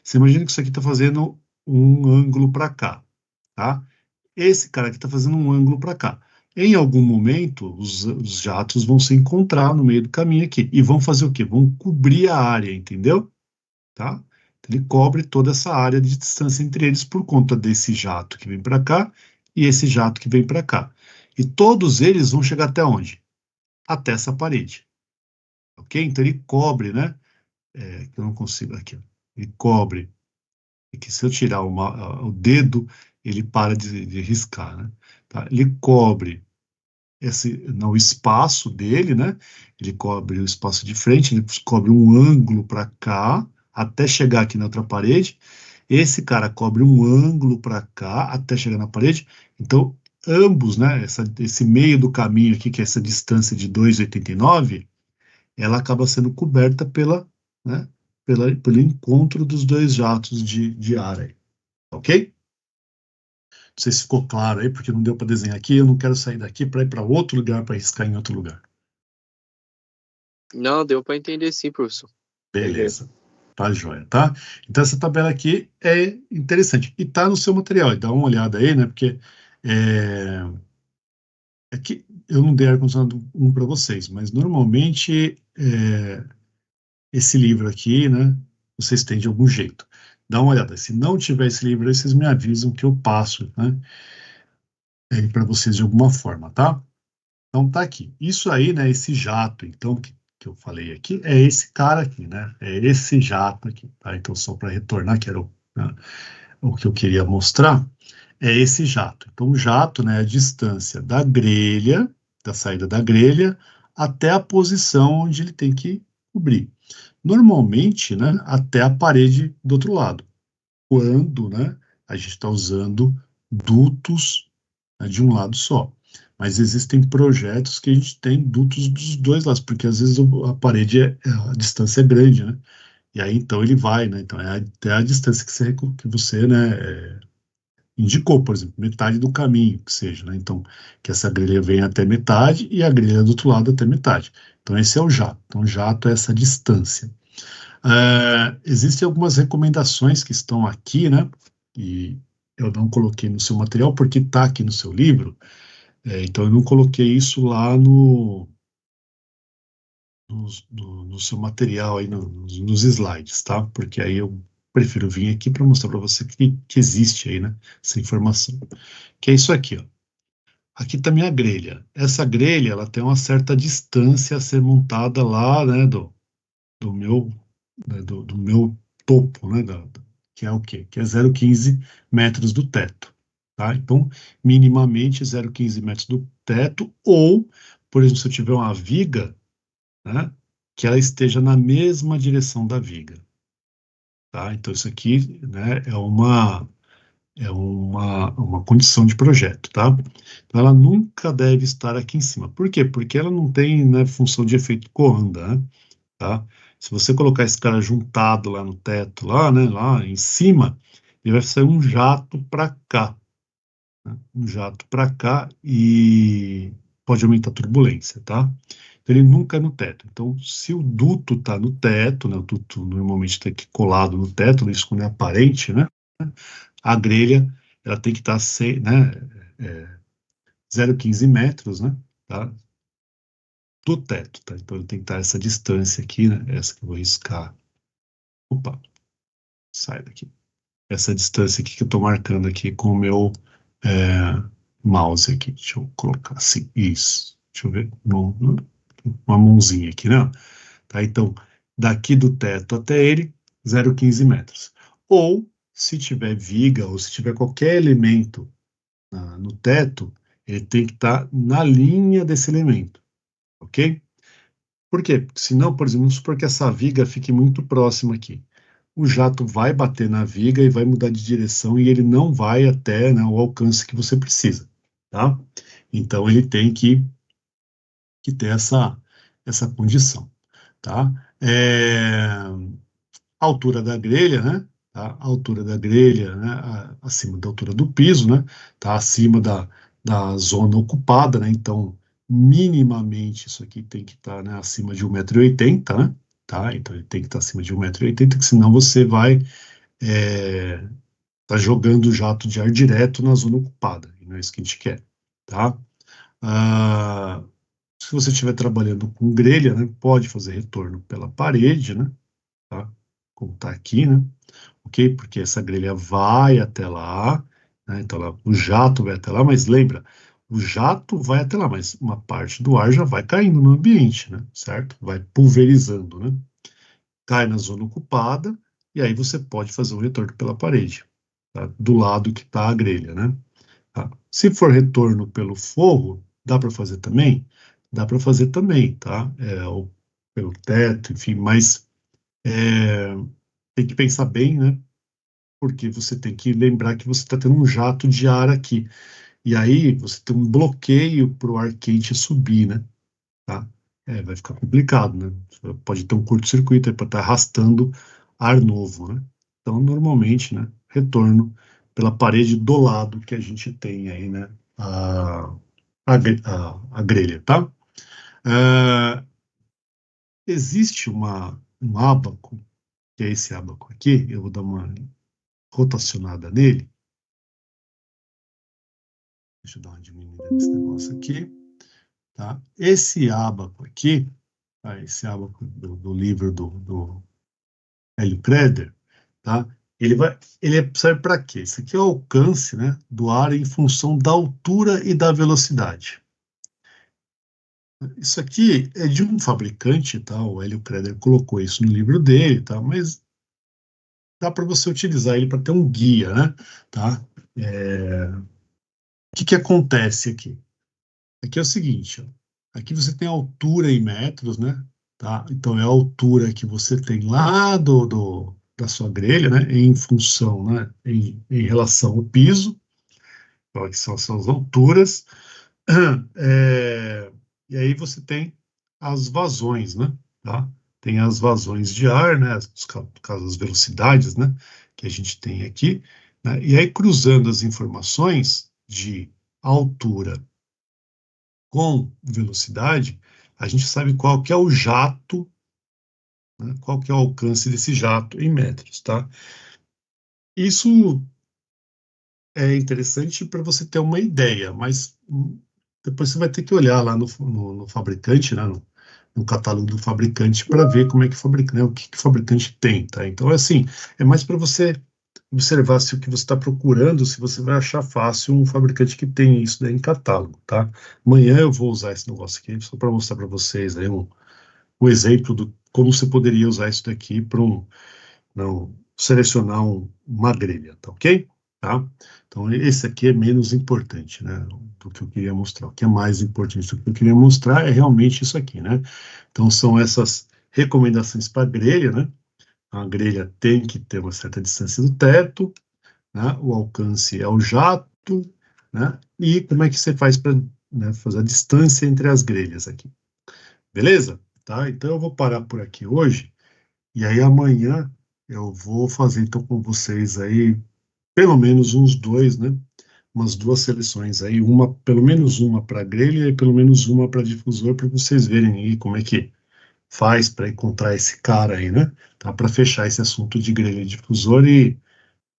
Você imagina que isso aqui está fazendo um ângulo para cá, tá? Esse cara aqui está fazendo um ângulo para cá. Em algum momento, os jatos vão se encontrar no meio do caminho aqui e vão fazer o quê? Vão cobrir a área, entendeu? Tá? Então, ele cobre toda essa área de distância entre eles por conta desse jato que vem para cá e esse jato que vem para cá. E todos eles vão chegar até onde? Até essa parede. Ok? Então ele cobre, né? Que eu não consigo aqui. Ó. Ele cobre. E que se eu tirar o dedo, ele para de riscar, né? Tá? Ele cobre o espaço dele, né? Ele cobre o espaço de frente, ele cobre um ângulo para cá, até chegar aqui na outra parede. Esse cara cobre um ângulo para cá, até chegar na parede. Então, ambos, né? Esse meio do caminho aqui, que é essa distância de 2,89, ela acaba sendo coberta né, pelo encontro dos dois jatos de ar aí, ok? Não sei se ficou claro aí, porque não deu para desenhar aqui. Eu não quero sair daqui para ir para outro lugar, para riscar em outro lugar. Não, deu para entender sim, professor. Beleza. Tá joia, tá? Então, essa tabela aqui é interessante. E tá no seu material. E dá uma olhada aí, né? Porque é que eu não dei ar-condicionado um para vocês, mas normalmente esse livro aqui, né? Vocês têm de algum jeito. Dá uma olhada. Se não tiver esse livro aí, vocês me avisam que eu passo, né? Para vocês de alguma forma, tá? Então tá aqui. Isso aí, né? Esse jato, então, que eu falei aqui, é esse cara aqui, né? É esse jato aqui, tá? Então, só para retornar, que era né, o que eu queria mostrar, é esse jato. Então, o jato, né, é a distância da grelha, da saída da grelha, até a posição onde ele tem que cobrir. Normalmente, né, até a parede do outro lado. Quando, né, a gente está usando dutos, né, de um lado só. Mas existem projetos que a gente tem dutos dos dois lados, porque às vezes a parede, a distância é grande, né? E aí então ele vai, né? Então é até a distância que você né, indicou, por exemplo, metade do caminho, que seja, né? Então, que essa grelha vem até metade e a grelha do outro lado até metade. Então, esse é o jato. Então, o jato é essa distância. Existem algumas recomendações que estão aqui, né? E eu não coloquei no seu material porque está aqui no seu livro, então eu não coloquei isso lá no seu material, aí nos slides, tá? Porque aí eu prefiro vir aqui para mostrar para você que existe aí, né, essa informação. Que é isso aqui, ó. Aqui está minha grelha. Essa grelha, ela tem uma certa distância a ser montada lá, né, do meu, né, do meu topo, né, que é o quê? Que é 0,15 metros do teto, tá? Então, minimamente 0,15 metros do teto, ou, por exemplo, se eu tiver uma viga, né, que ela esteja na mesma direção da viga, tá? Então, isso aqui, né, é uma condição de projeto, tá? Então, ela nunca deve estar aqui em cima. Por quê? Porque ela não tem, né, função de efeito Coanda, né? Tá? Se você colocar esse cara juntado lá no teto, lá, né, lá em cima, ele vai sair um jato para cá, né? Um jato para cá e pode aumentar a turbulência, tá? Então, ele nunca é no teto. Então, se o duto está no teto, né, o duto normalmente está aqui colado no teto, isso quando é aparente, né? A grelha, ela tem que estar, né, 0,15 metros, né, tá? Do teto, tá? Então, ele tem que estar essa distância aqui, né? Essa que eu vou riscar. Opa, sai daqui. Essa distância aqui que eu estou marcando aqui com o meu mouse aqui. Deixa eu colocar assim, isso. Deixa eu ver. Uma mãozinha aqui, né? Tá? Então, daqui do teto até ele, 0,15 metros. Ou, se tiver viga, ou se tiver qualquer elemento no teto, ele tem que estar na linha desse elemento, ok? Por quê? Porque senão, por exemplo, vamos supor que essa viga fique muito próxima aqui. O jato vai bater na viga e vai mudar de direção e ele não vai até, né, o alcance que você precisa, tá? Então, ele tem que ter essa condição, tá? A altura da grelha, né? Tá? A altura da grelha, né? Acima da altura do piso, né? Tá acima da zona ocupada, né? Então, minimamente isso aqui tem que estar, né, acima de 1,80 m, né? Tá? Então, ele tem que estar acima de 1,80 m, que senão você vai tá jogando jato de ar direto na zona ocupada, e não é isso que a gente quer, tá? Ah, se você estiver trabalhando com grelha, né, pode fazer retorno pela parede, né? Tá? Como está aqui, né? Ok? Porque essa grelha vai até lá, né? Então o jato vai até lá, mas lembra, o jato vai até lá, mas uma parte do ar já vai caindo no ambiente, né? Certo? Vai pulverizando, né? Cai na zona ocupada, e aí você pode fazer o retorno pela parede, tá? Do lado que está a grelha, né? Tá? Se for retorno pelo forro, dá para fazer também? Dá para fazer também, tá? Ou pelo teto, enfim, mas tem que pensar bem, né? Porque você tem que lembrar que você está tendo um jato de ar aqui. E aí você tem um bloqueio para o ar quente subir, né? Tá? Vai ficar complicado, né? Pode ter um curto-circuito aí para estar arrastando ar novo, né? Então, normalmente, né? Retorno pela parede do lado que a gente tem aí, né? A grelha, tá? Existe um ábaco, que é esse ábaco aqui, eu vou dar uma rotacionada nele. Deixa eu dar uma diminuída nesse negócio aqui, tá? Esse ábaco aqui, tá? Esse ábaco do livro do Hélio Creder, tá? Ele serve para quê? Isso aqui é o alcance, né, do ar em função da altura e da velocidade. Isso aqui é de um fabricante, tá? O Hélio Creder colocou isso no livro dele, tá? Mas dá para você utilizar ele para ter um guia, né? Tá? O que acontece aqui? Aqui é o seguinte, ó. Aqui você tem a altura em metros, né? Tá? Então é a altura que você tem lá da sua grelha, né? Em função, né? Em relação ao piso, então, que são as suas alturas. E aí você tem as vazões, né? Tá? Tem as vazões de ar, né? No caso, as velocidades, né? Que a gente tem aqui, né? E aí, cruzando as informações de altura com velocidade, a gente sabe qual que é o jato, né? Qual que é o alcance desse jato em metros, tá? Isso é interessante para você ter uma ideia, mas depois você vai ter que olhar lá no fabricante, né? no catálogo do fabricante para ver como é que o fabricante, né, o que o fabricante tem, tá? Então, assim, é mais para você observar se o que você está procurando, se você vai achar fácil um fabricante que tem isso daí em catálogo, tá? Amanhã eu vou usar esse negócio aqui só para mostrar para vocês aí um exemplo do como você poderia usar isso daqui para não selecionar uma grelha, tá ok? Tá? Então, esse aqui é menos importante, né, do que eu queria mostrar. O que é mais importante do que eu queria mostrar é realmente isso aqui, né? Então, são essas recomendações para grelha, né? A grelha tem que ter uma certa distância do teto, né? O alcance é o jato, né? E como é que você faz para, né, fazer a distância entre as grelhas aqui. Beleza? Tá? Então, eu vou parar por aqui hoje, e aí amanhã eu vou fazer então com vocês aí pelo menos uns dois, né? Umas duas seleções aí, pelo menos uma para grelha e pelo menos uma para difusor, para vocês verem aí como é que faz para encontrar esse cara aí, né? Tá? Para fechar esse assunto de grelha e difusor e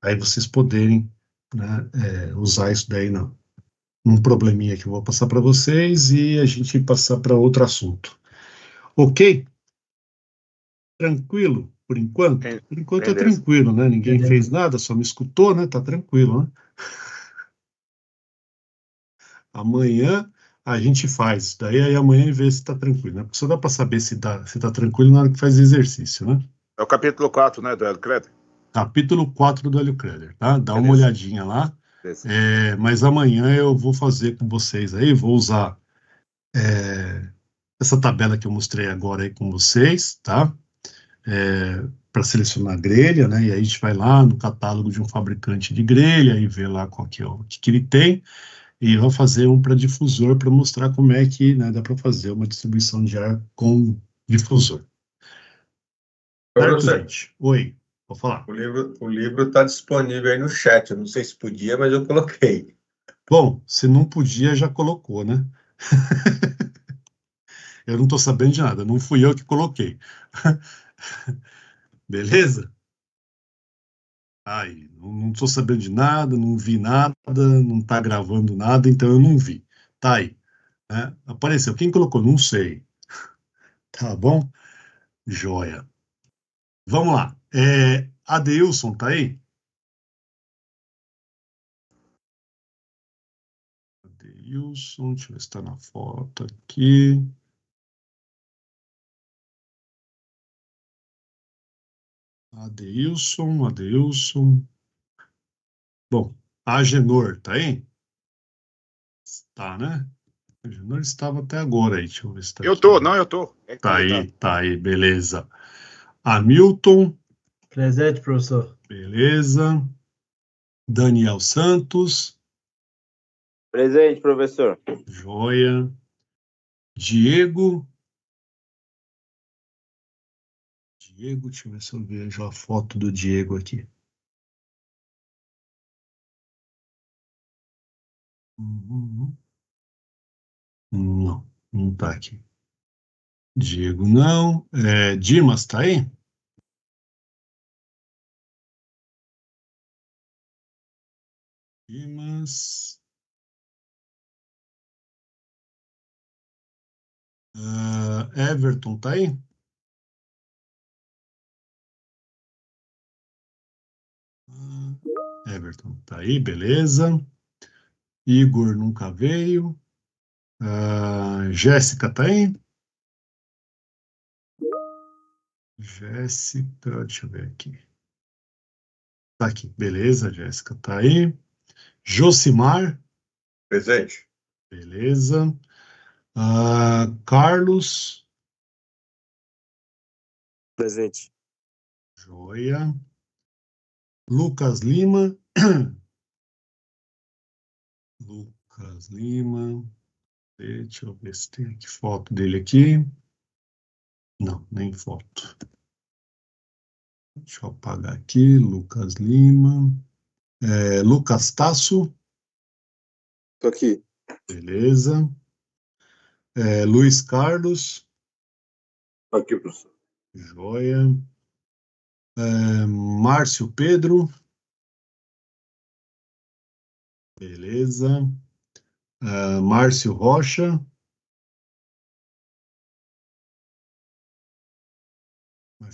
aí vocês poderem, né, usar isso daí num probleminha que eu vou passar para vocês e a gente passar para outro assunto. Ok? Tranquilo? Por enquanto? Por enquanto é Beleza. tranquilo, né? Ninguém fez nada, só me escutou, né? Tá tranquilo, né? Amanhã a gente faz isso daí, aí amanhã vê se tá tranquilo, né? Porque só dá para saber se tá tranquilo na hora que faz exercício, né? É o capítulo 4, né, do Hélio Credit? Capítulo 4 do Hélio Credit, tá? Dá uma Beleza. olhadinha lá. Beleza. Mas amanhã eu vou fazer com vocês aí, vou usar essa tabela que eu mostrei agora aí com vocês, tá? Para selecionar a grelha, né? E aí a gente vai lá no catálogo de um fabricante de grelha e vê lá qual que é o que ele tem. E vou fazer um para difusor para mostrar como é que, né, dá para fazer uma distribuição de ar com difusor. Certo, Professor, gente? Oi, vou falar. o livro está disponível aí no chat. Eu não sei se podia, mas eu coloquei. Bom, se não podia, já colocou, né? Eu não estou sabendo de nada, não fui eu que coloquei. Beleza? Aí, não estou sabendo de nada, não vi nada, não está gravando nada, então eu não vi. Tá aí, né? Apareceu. Quem colocou? Não sei. Tá bom? Joia. Vamos lá. Adeilson, tá aí? Adeilson, deixa eu ver se está na foto aqui. Adeilson. Bom, Agenor, tá aí? Tá, né? Agenor estava até agora aí, deixa eu ver se tá Eu aqui. tô, não, eu tô. É que tá mutado. Tá aí, beleza. Hamilton, Presente, professor. beleza. Daniel Santos, Presente, professor. joia. Diego, deixa eu ver se eu vejo a foto do Diego aqui. Uhum. Não, não tá aqui. Diego não. Dimas, tá aí? Dimas. Everton, tá aí? Everton, tá aí, beleza. Igor nunca veio. Jéssica, tá aí? Jéssica, deixa eu ver aqui. Tá aqui, beleza, Jéssica, tá aí. Josimar, Presente. beleza. Carlos, Presente. joia. Lucas Lima. Lucas Lima. Deixa eu ver se tem aqui foto dele aqui. Não, nem foto. Deixa eu apagar aqui. Lucas Lima. Lucas Tasso. Tô aqui. Beleza. Luiz Carlos. Tô aqui, professor. Joia. Márcio Pedro. Beleza. Márcio Rocha.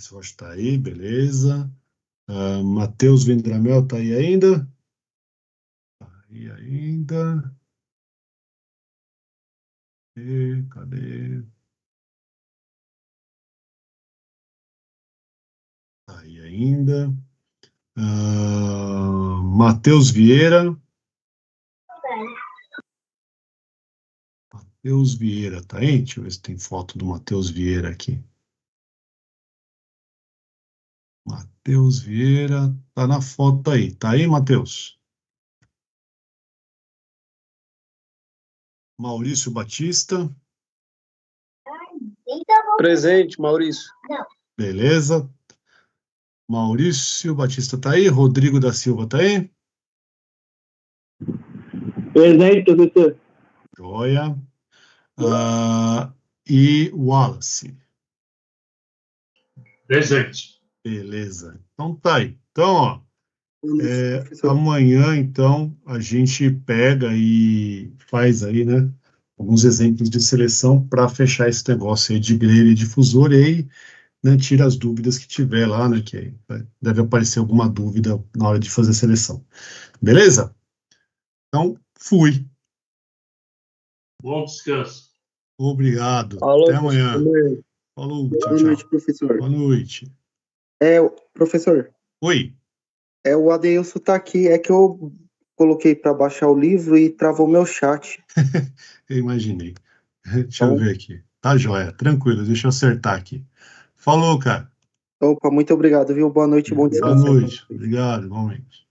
Márcio Rocha está aí, beleza. Matheus Vendramel está aí ainda? Tá aí ainda. Cadê? Tá aí ainda. Matheus Vieira. Matheus Vieira, tá aí? Deixa eu ver se tem foto do Matheus Vieira aqui. Matheus Vieira, tá na foto aí. Tá aí, Matheus? Maurício Batista, Presente, Maurício. beleza. Maurício Batista tá aí. Rodrigo da Silva tá aí? Presente, professor. Joia. E Wallace. Presente. Beleza. Então tá aí. Então, ó, Boa noite, professor. amanhã, então, a gente pega e faz aí, né, alguns exemplos de seleção para fechar esse negócio aí de grelha e difusor, e aí, né, tira as dúvidas que tiver lá, né, que aí deve aparecer alguma dúvida na hora de fazer a seleção. Beleza? Então, fui. Bom descanso. Obrigado. Falou, Até amanhã. professor. Falou, tchau, Boa noite, tchau. professor. Boa noite. Professor, Oi. o Adeilson tá aqui. É que eu coloquei para baixar o livro e travou meu chat. Eu imaginei. Deixa eu Então, ver aqui. Tá joia. Tranquilo, deixa eu acertar aqui. Falou, cara. opa, muito obrigado, viu? Boa noite, bom Boa descanso aí pra noite. vocês. Obrigado, igualmente.